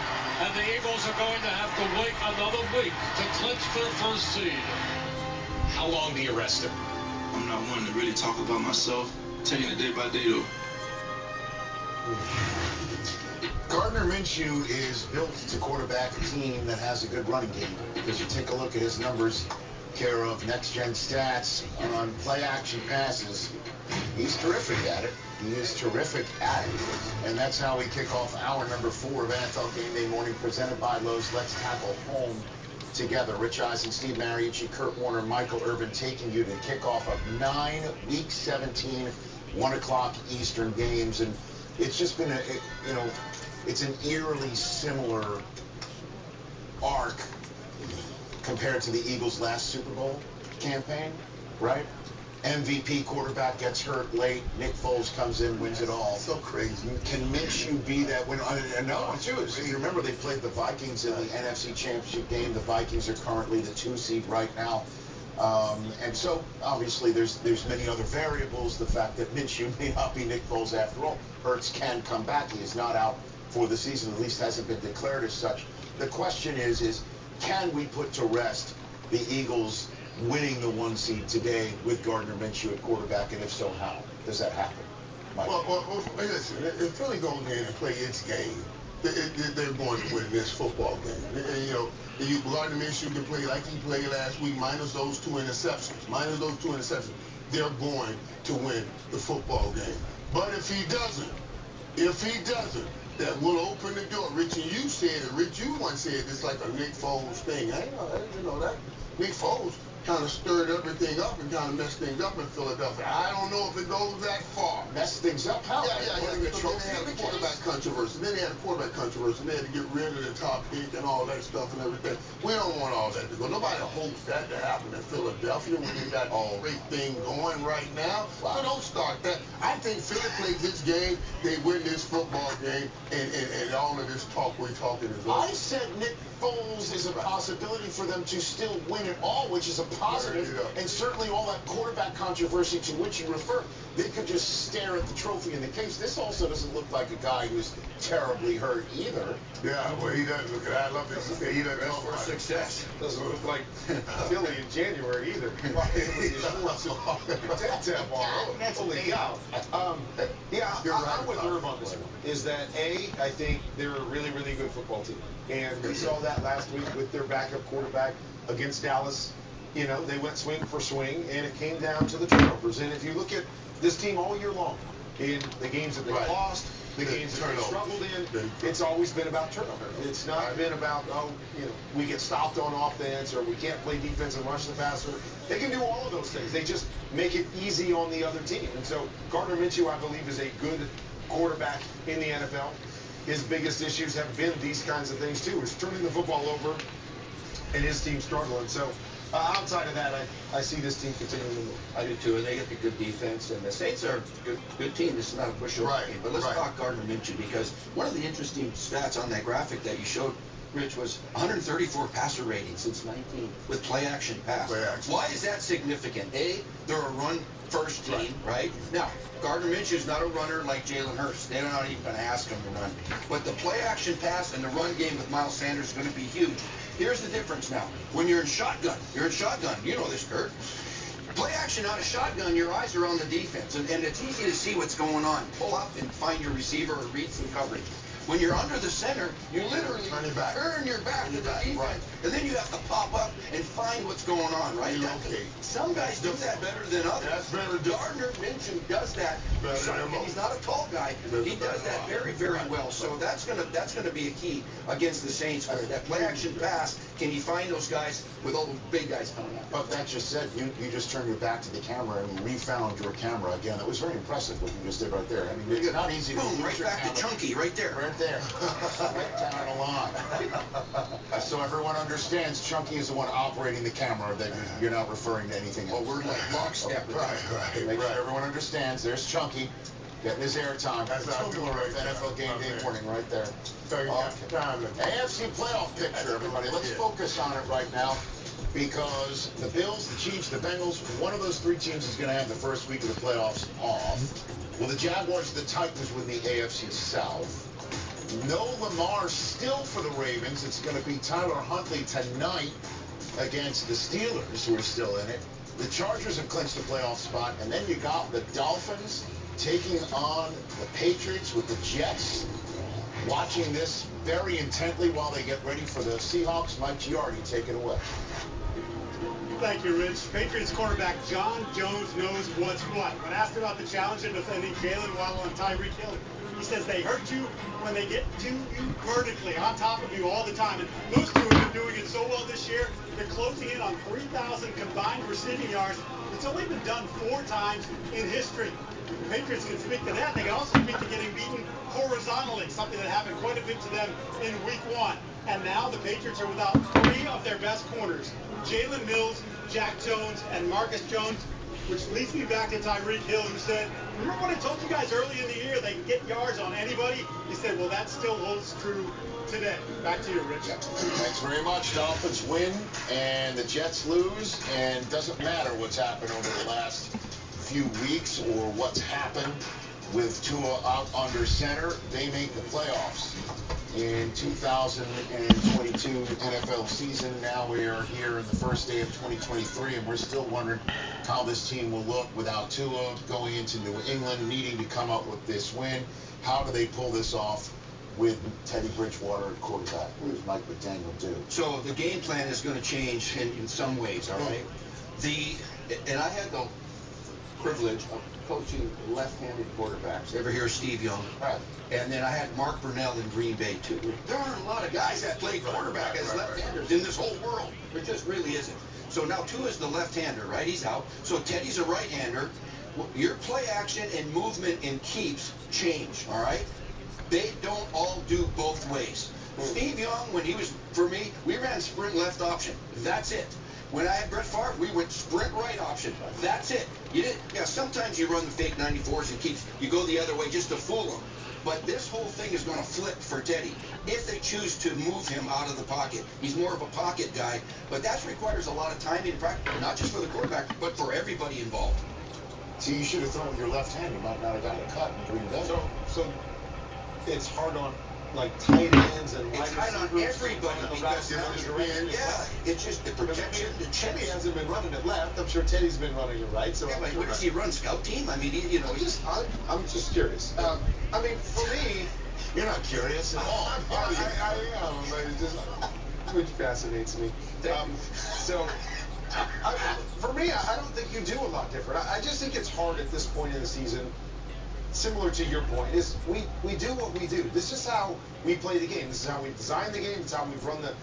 and the Eagles are going to have to wait another week to clinch their first seed. How long do you rest him? I'm not one to really talk about myself. Taking it day by day, though. Gardner Minshew is built to quarterback a team that has a good running game, because you take a look at his numbers, care of next-gen stats on play-action passes. He's terrific at it. He is terrific at it. And that's how we kick off hour number 4 of NFL Game Day Morning, presented by Lowe's. Let's tackle home together. Rich Eisen, Steve Mariucci, Kurt Warner, Michael Irvin taking you to kick off of 9 Week 17, 1 o'clock Eastern games. And it's just been it's an eerily similar arc compared to the Eagles' last Super Bowl campaign, right? MVP quarterback gets hurt late. Nick Foles comes in, wins it all. So crazy. Can Minshew be that winner? No, it's true. You remember they played the Vikings in the NFC Championship game. The Vikings are currently the 2 seed right now. And so, obviously, there's many other variables. The fact that Minshew may not be Nick Foles after all. Hurts can come back. He is not out for the season, at least hasn't been declared as such. The question is can we put to rest the Eagles winning the 1 seed today with Gardner Minshew at quarterback, and if so, how does that happen? Well, listen, if Philly goes in and play its game, they're going to win this football game. And, Gardner Minshew can play like he played last week, minus those 2 interceptions. They're going to win the football game. But if he doesn't, that will open the door. Rich, and you said it. Rich, you once said it's like a Nick Foles thing. I didn't know that. Nick Foles kind of stirred everything up and kind of messed things up in Philadelphia. I don't know if it goes that far. Messed things up? How? Yeah. They had a quarterback controversy. Then they had a quarterback controversy. They had to get rid of the top pick and all that stuff and everything. We don't want all that to go. Nobody hopes that to happen in Philadelphia when they got a great thing going right now. Wow. So don't start that. I think Philly plays this game. They win this football game, and all of this talk we're talking is over. I said Nick Foles is a possibility for them to still win it all, which is a positive, and certainly all that quarterback controversy to which you refer, they could just stare at the trophy in the case. This also doesn't look like a guy who's terribly hurt either. Yeah, well, he doesn't look at that. I love this. He doesn't Best look for like success. Doesn't look like Philly in January either. Holy cow. I'm with Herb on this one. Is that I think they're a really, really good football team. And we saw that last week with their backup quarterback against Dallas. You know, they went swing for swing, and it came down to the turnovers. And if you look at this team all year long, in the games that they lost, the games that they struggled in, it's always been about turnover. It's not been about, we get stopped on offense or we can't play defense and rush the passer. They can do all of those things. They just make it easy on the other team. And so Gardner Minshew, I believe, is a good quarterback in the NFL. His biggest issues have been these kinds of things, too. Is turning the football over and his team struggling. So outside of that, I see this team continuing to move. I do too, and they get the good defense, and the Saints are a good team. This is not a pushover game, but let's talk Gardner Minshew, because one of the interesting stats on that graphic that you showed, Rich, was 134 passer rating since 19 with play action pass. Why is that significant? They're a run first team, right? Now, Gardner Minshew's not a runner like Jalen Hurts. They're not even going to ask him to run. But the play action pass and the run game with Miles Sanders is going to be huge. Here's the difference now. When you're in shotgun, you know this, Kurt. Play action out of shotgun, your eyes are on the defense, and it's easy to see what's going on. Pull up and find your receiver or read some coverage. When you're under the center, you literally turn your back to the defense, and then you have to pop up and find what's going on, right? Some guys do that better than others. Gardner Minshew does that. And he's not a tall guy. He does that very, very well. So that's gonna be a key against the Saints. That play action pass. Can you find those guys with all the big guys coming out? But that just said, you just turned your back to the camera and refound your camera again. That was very impressive what you just did right there. I mean, it's not easy to boom, right back to Chunky, right there. Right there. Right down the line. So everyone understands Chunky is the one operating the camera, that you're not referring to anything else. Oh, we're like lockstep. Right. Make sure everyone understands. There's Chunky getting his airtime. That's NFL Game Day morning right there. AFC playoff picture, everybody. Let's focus on it right now, because the Bills, the Chiefs, the Bengals, one of those three teams is going to have the first week of the playoffs off. Well, the Jaguars, the Titans with the AFC South. No Lamar still for the Ravens. It's going to be Tyler Huntley tonight against the Steelers, who are still in it. The Chargers have clinched the playoff spot, and then you got the Dolphins taking on the Patriots with the Jets. Watching this very intently while they get ready for the Seahawks. Mike Giardi, take it away. Thank you, Rich. Patriots quarterback John Jones knows what's what. When asked about the challenge in defending Jalen Waddle and Tyreek Hill, he says they hurt you when they get to you vertically, on top of you all the time. And those two have been doing it so well this year. They're closing in on 3,000 combined receiving yards. It's only been done 4 times in history. The Patriots can speak to that. They can also speak to getting beaten horizontally, something that happened quite a bit to them in week 1. And now the Patriots are without 3 of their best corners, Jalen Mills, Jack Jones, and Marcus Jones, which leads me back to Tyreek Hill, who said, remember when I told you guys early in the year they can get yards on anybody? He said, well, that still holds true today. Back to you, Rich. Thanks very much. Dolphins win, and the Jets lose, and doesn't matter what's happened over the last few weeks or what's happened with Tua out under center. They make the playoffs in 2022 NFL season. Now we are here in the first day of 2023, and we're still wondering how this team will look without Tua going into New England, needing to come up with this win. How do they pull this off with Teddy Bridgewater at quarterback? What does Mike McDaniel do? So the game plan is going to change in some ways, all right? And I had the privilege of coaching left-handed quarterbacks. Ever hear of Steve Young? Right. And then I had Mark Brunell in Green Bay, too. There aren't a lot of guys that play quarterback as left-handers in this whole world. There just really isn't. So now Tua's the left-hander, right? He's out. So Teddy's a right-hander. Your play action and movement and keeps change, all right? They don't all do both ways. Steve Young, when he was, for me, we ran sprint left option. That's it. When I had Brett Favre, we went sprint right option. That's it. You didn't. Yeah, sometimes you run the fake 94s and you go the other way just to fool them. But this whole thing is going to flip for Teddy if they choose to move him out of the pocket. He's more of a pocket guy, but that requires a lot of timing and practice, not just for the quarterback, but for everybody involved. See, you should have thrown with your left hand. You might not have gotten a cut in Green Bay. So it's hard on like tight ends and it's hard on everybody because it's just the protection. Teddy hasn't been running it left. I'm sure Teddy's been running it right. So yeah, what does he run? Scout team? I mean, I'm just curious. I mean, for me, you're not curious at all. I am, but it just which fascinates me. For me, I don't think you do a lot different. I just think it's hard at this point in the season. Similar to your point, is we do what we do. This is how we play the game. This is how we design the game. It's how we've run the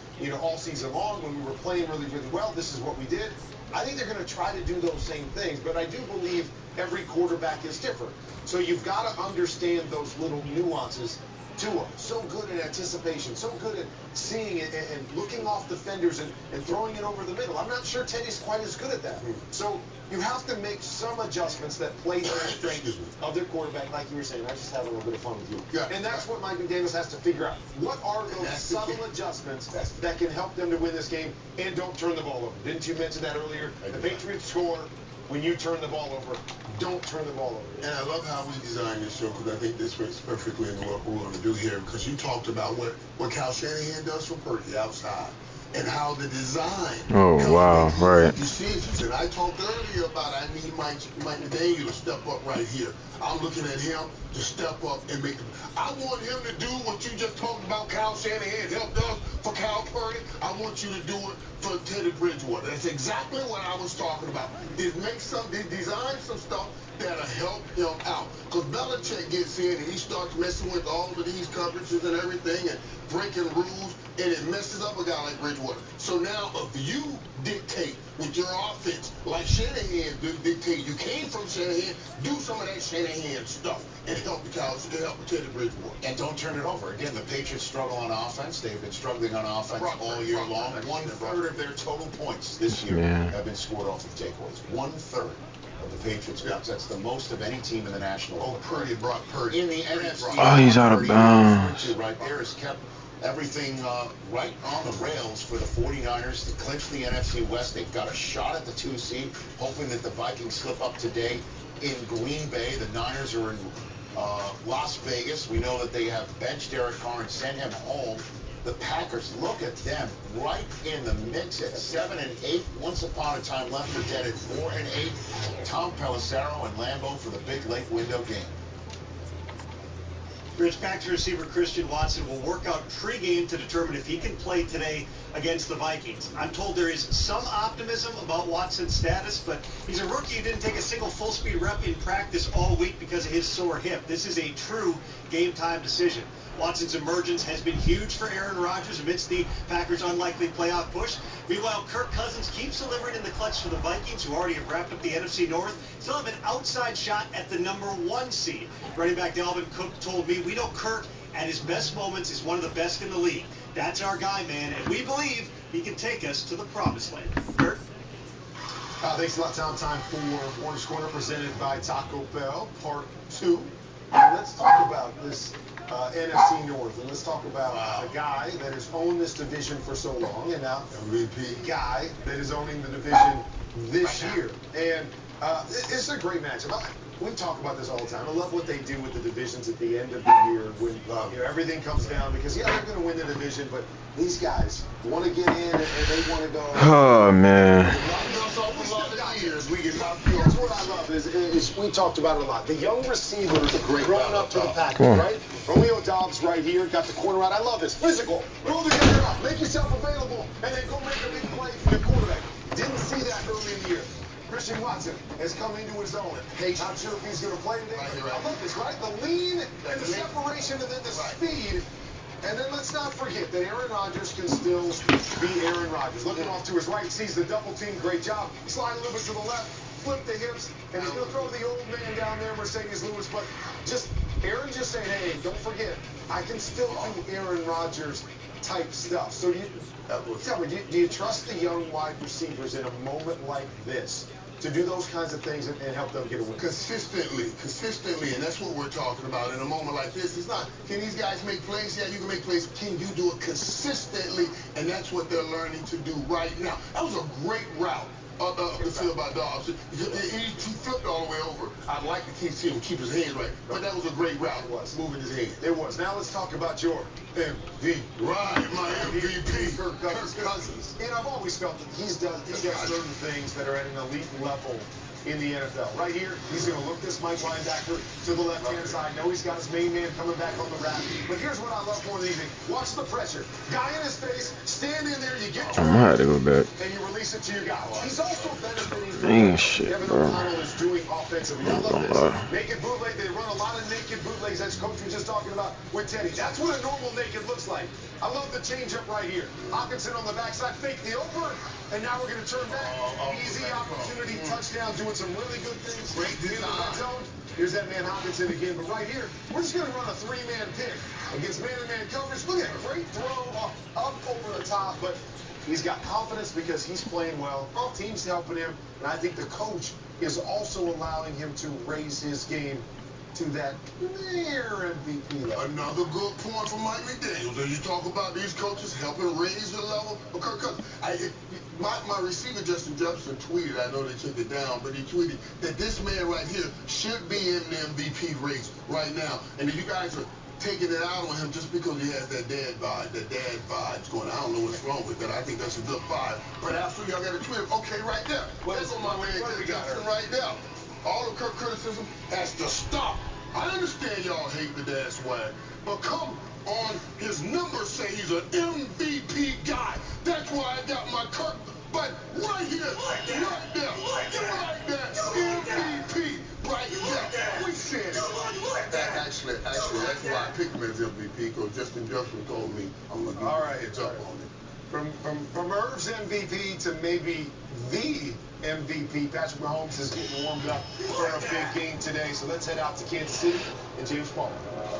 all season long. When we were playing really, really well, this is what we did. I think they're going to try to do those same things, but I do believe every quarterback is different. So you've got to understand those little nuances. Tua, so good at anticipation, so good at seeing it and looking off defenders and throwing it over the middle. I'm not sure Teddy's quite as good at that. So you have to make some adjustments that play to the strength of their quarterback, like you were saying. I just have a little bit of fun with you. Yeah. And that's what Mike McDaniels has to figure out. What are those subtle adjustments that can help them to win this game and don't turn the ball over? Didn't you mention that earlier? The Patriots score when you turn the ball over. Don't turn the ball over. And I love how we designed this show because I think this fits perfectly into what we're going to do here because you talked about what Kyle Shanahan does for Purdy outside and how the design. Oh, wow, right. Decisions. And I talked earlier about I need Mike McDaniel to step up right here. I'm looking at him to step up and make. I want him to do what you just talked about. Kyle Shanahan helped us for Kyle Purdy. I want you to do it for Teddy Bridgewater. That's exactly what I was talking about. Design some stuff that'll help him out. Because Belichick gets in and he starts messing with all of these coverages and everything and breaking rules, and it messes up a guy like Bridgewater. So now if you dictate with your offense like Shanahan dictate, you came from Shanahan, do some of that Shanahan stuff and help Teddy Bridgewater. And don't turn it over. Again, the Patriots struggle on offense. They've been struggling on offense all year long. 1/3 of their total points this year have been scored off of takeaways. 1/3 of the Patriots points. That's the most of any team in the National Football League. Brock Purdy. In the NFC. Oh, he's out of bounds. Right there has kept everything right on the rails for the 49ers to clinch the NFC West. They've got a shot at the 2 seed, hoping that the Vikings slip up today in Green Bay. The Niners are in Las Vegas. We know that they have benched Derek Carr and sent him home. The Packers, look at them, right in the mix at 7-8. Once upon a time left for dead at 4-8. Tom Pelissero and Lambeau for the big late window game. Rich, Packers receiver Christian Watson will work out pregame to determine if he can play today against the Vikings. I'm told there is some optimism about Watson's status, but he's a rookie who didn't take a single full-speed rep in practice all week because of his sore hip. This is a true game-time decision. Watson's emergence has been huge for Aaron Rodgers amidst the Packers' unlikely playoff push. Meanwhile, Kirk Cousins keeps delivering in the clutch for the Vikings, who already have wrapped up the NFC North. Still have an outside shot at the #1 seed. Running back Dalvin Cook told me, we know Kirk at his best moments is one of the best in the league. That's our guy, man, and we believe he can take us to the promised land. Kirk? Thanks a lot, Tom. Time for Orange Corner presented by Taco Bell, part 2. Let's talk about this NFC North, and let's talk about a guy that has owned this division for so long, and now MVP guy that is owning the division this year. And it's a great matchup. We talk about this all the time. I love what they do with the divisions at the end of the year when everything comes down because, they're going to win the division, but these guys want to get in and they want to go. Oh, man. That's what I love is we talked about it a lot. The young receivers growing up to the Packers, right? Romeo Doubs right here, got the corner out. I love this. Physical. Throw the guy out. Make yourself available, and then go make a big play for your quarterback. Didn't see that early in the year. Christian Watson has come into his own. Not sure if he's going to play today. I love this, right? The lean and the separation and then the speed. And then let's not forget that Aaron Rodgers can still be Aaron Rodgers. Looking off to his right, sees the double team. Great job. Slide a little bit to the left, flip the hips, and he's going to throw the old man down there, Mercedes Lewis. But just Aaron just saying, hey, don't forget, I can still do Aaron Rodgers type stuff. So tell me, do you trust the young wide receivers in a moment like this to do those kinds of things and help them get a win? Consistently, and that's what we're talking about. In a moment like this, it's not, can these guys make plays? Yeah, you can make plays. Can you do it consistently? And that's what they're learning to do right now. That was a great route up the field by Dobbs. He flipped all the way over. I'd like to see him keep his hands right, but that was a great route. It was. Moving his head. It was. Now let's talk about your MVP. Right, my MVP. Kirk Cousins. And I've always felt that he does certain things that are at an elite level in the NFL. Right here, he's going to look this Mike linebacker to the left-hand side. Know he's got his main man coming back on the wrap. But here's what I love more than anything. Watch the pressure. Guy in his face, stand in there, you get I might have to go back. and you release it to your guy. He's also benefiting from Dang shit, Kevin bro. O'Connell is doing offensively. I love this. Naked bootleg. They run a lot of naked bootlegs. That's Coach was just talking about with Teddy. That's what a normal naked looks like. I love the change-up right here. Hockenson on the backside, fake the over, and now we're going to turn back. Easy opportunity, touchdown, doing some really good things. Great design. In the red zone. Here's that man Hockenson again, but right here, we're just going to run a three-man pick against man-to-man coverage. Look at it, great throw up over the top, but he's got confidence because he's playing well. All team's helping him, and I think the coach is also allowing him to raise his game to that near MVP level. Another good point from Mike McDaniels. As you talk about these coaches helping raise the level of Kirk Cousins. My receiver, Justin Jefferson, tweeted, I know they took it down, but he tweeted that this man right here should be in the MVP race right now. And if you guys are taking it out on him just because he has that dad vibes going. I don't know what's wrong with that. I think that's a good vibe. But after y'all got a tweet, okay, right there. That's on my man Jefferson right there. All of Kirk criticism has to stop. I understand y'all hate the dad swag, but come on, his numbers say he's an MVP guy. That's why I got my Kirk. But right here, right there, MVP, right there. We said it. Actually, that's why I picked him as MVP, because Justin Jefferson told me I'm going to give him a heads up on it. From Irv's MVP to maybe the MVP, Patrick Mahomes is getting warmed up for a big game today. So let's head out to Kansas City and James Palmer.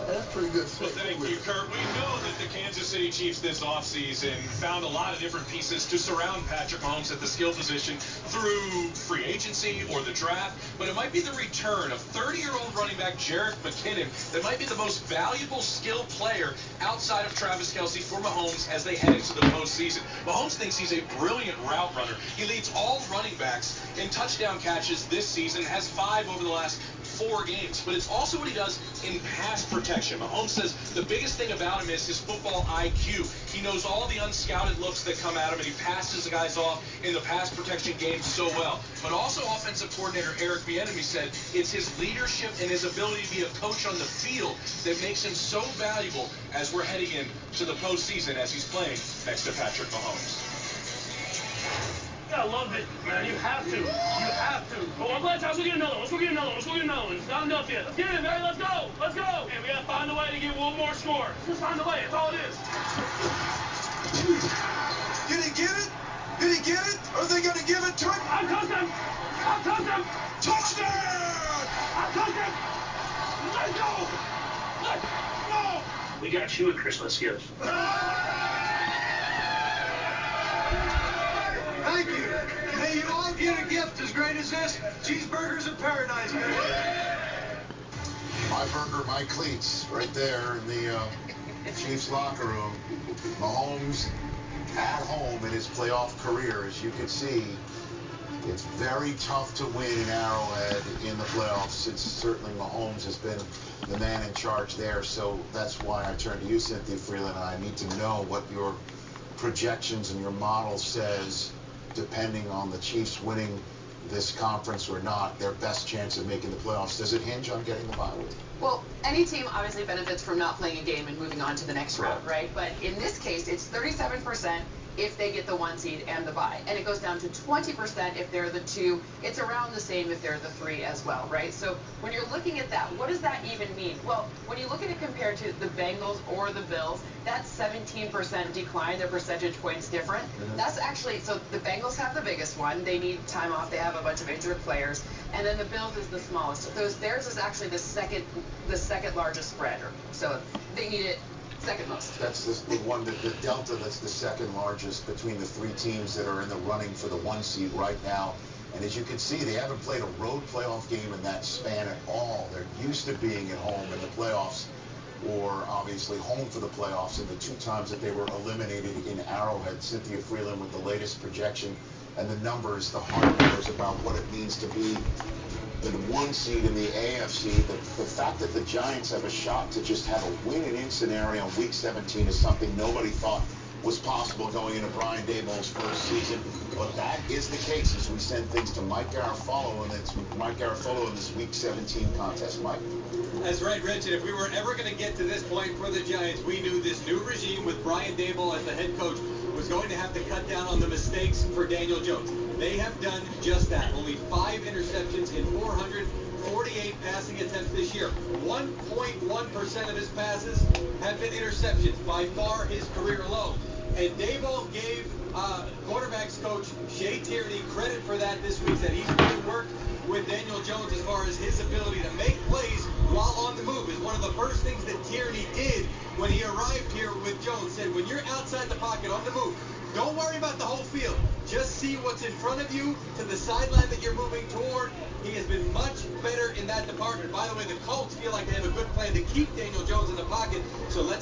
That's pretty good. Well, thank you, Kurt. We know that the Kansas City Chiefs this offseason found a lot of different pieces to surround Patrick Mahomes at the skill position through free agency or the draft, but it might be the return of 30-year-old running back Jerick McKinnon that might be the most valuable skill player outside of Travis Kelce for Mahomes as they head into the postseason. Mahomes thinks he's a brilliant route runner. He leads all running backs in touchdown catches this season, has 5 over the last 4 games, but it's also what he does in pass protection. Mahomes says the biggest thing about him is his football IQ. He knows all the unscouted looks that come at him, and he passes the guys off in the pass protection game so well. But also offensive coordinator Eric Bieniemy said it's his leadership and his ability to be a coach on the field that makes him so valuable as we're heading into the postseason as he's playing next to Patrick Mahomes. I love it, man. You have to. You have to. Oh, I'm glad. Let's go get another one. Let's go get another one. Let's go get another one. It's not enough yet. Let's get it, man. Let's go. Let's go. And we got to find a way to get one more score. Just find a way. That's all it is. Did he get it? Did he get it? Are they going to give it to him? I'll touch him. I'll touch him. Touchdown! I'll touch him. Let's go. Let's go. We got you a Christmas gift. Thank you. May you all get a gift as great as this. Cheeseburgers in paradise, baby. My burger, my cleats, right there in the Chiefs locker room. Mahomes at home in his playoff career, as you can see. It's very tough to win in Arrowhead in the playoffs. It's certainly Mahomes has been the man in charge there, so that's why I turn to you, Cynthia Freeland, and I need to know what your projections and your model says, depending on the Chiefs winning this conference or not, their best chance of making the playoffs. Does it hinge on getting the bye week? Well, any team obviously benefits from not playing a game and moving on to the next round, right? But in this case, it's 37% if they get the 1 seed and the bye. And it goes down to 20% if they're the 2. It's around the same if they're the 3 as well, right? So when you're looking at that, what does that even mean? Well, when you look at it compared to the Bengals or the Bills, that's 17% decline. Their percentage points different. That's actually, so the Bengals have the biggest one. They need time off. They have a bunch of injured players. And then the Bills is the smallest. Theirs is actually the second largest spread. So they need it second most. That's the one, the delta that's the second largest between the 3 teams that are in the running for the 1 seed right now. And as you can see, they haven't played a road playoff game in that span at all. They're used to being at home in the playoffs, or obviously home for the playoffs, in the 2 times that they were eliminated in Arrowhead. Cynthia Freeland with the latest projection and the numbers, the hard numbers about what it means to be the 1 seed in the AFC. The fact that the Giants have a shot to just have a win-and-in scenario in Week 17 is something nobody thought was possible going into Brian Daboll's first season. But that is the case as we send things to Mike Garafolo, and it's Mike Garafolo in this Week 17 contest. Mike? That's right, Rich. And if we were ever going to get to this point for the Giants, we knew this new regime with Brian Daboll as the head coach was going to have to cut down on the mistakes for Daniel Jones. They have done just that. Only 5 interceptions in 448 passing attempts this year. 1.1% of his passes have been interceptions, by far his career low. And Daboll gave quarterbacks coach Shea Tierney credit for that this week, that he's really worked with Daniel Jones as far as his ability to make plays while on the move. Is one of the first things that Tierney did when he arrived here with Jones. Said, when you're outside the pocket on the move, don't worry about the whole field. Just see what's in front of you to the sideline that you're moving toward. He has been much better in that department. By the way, the Colts feel like they have a good plan to keep Daniel Jones in the pocket. So let's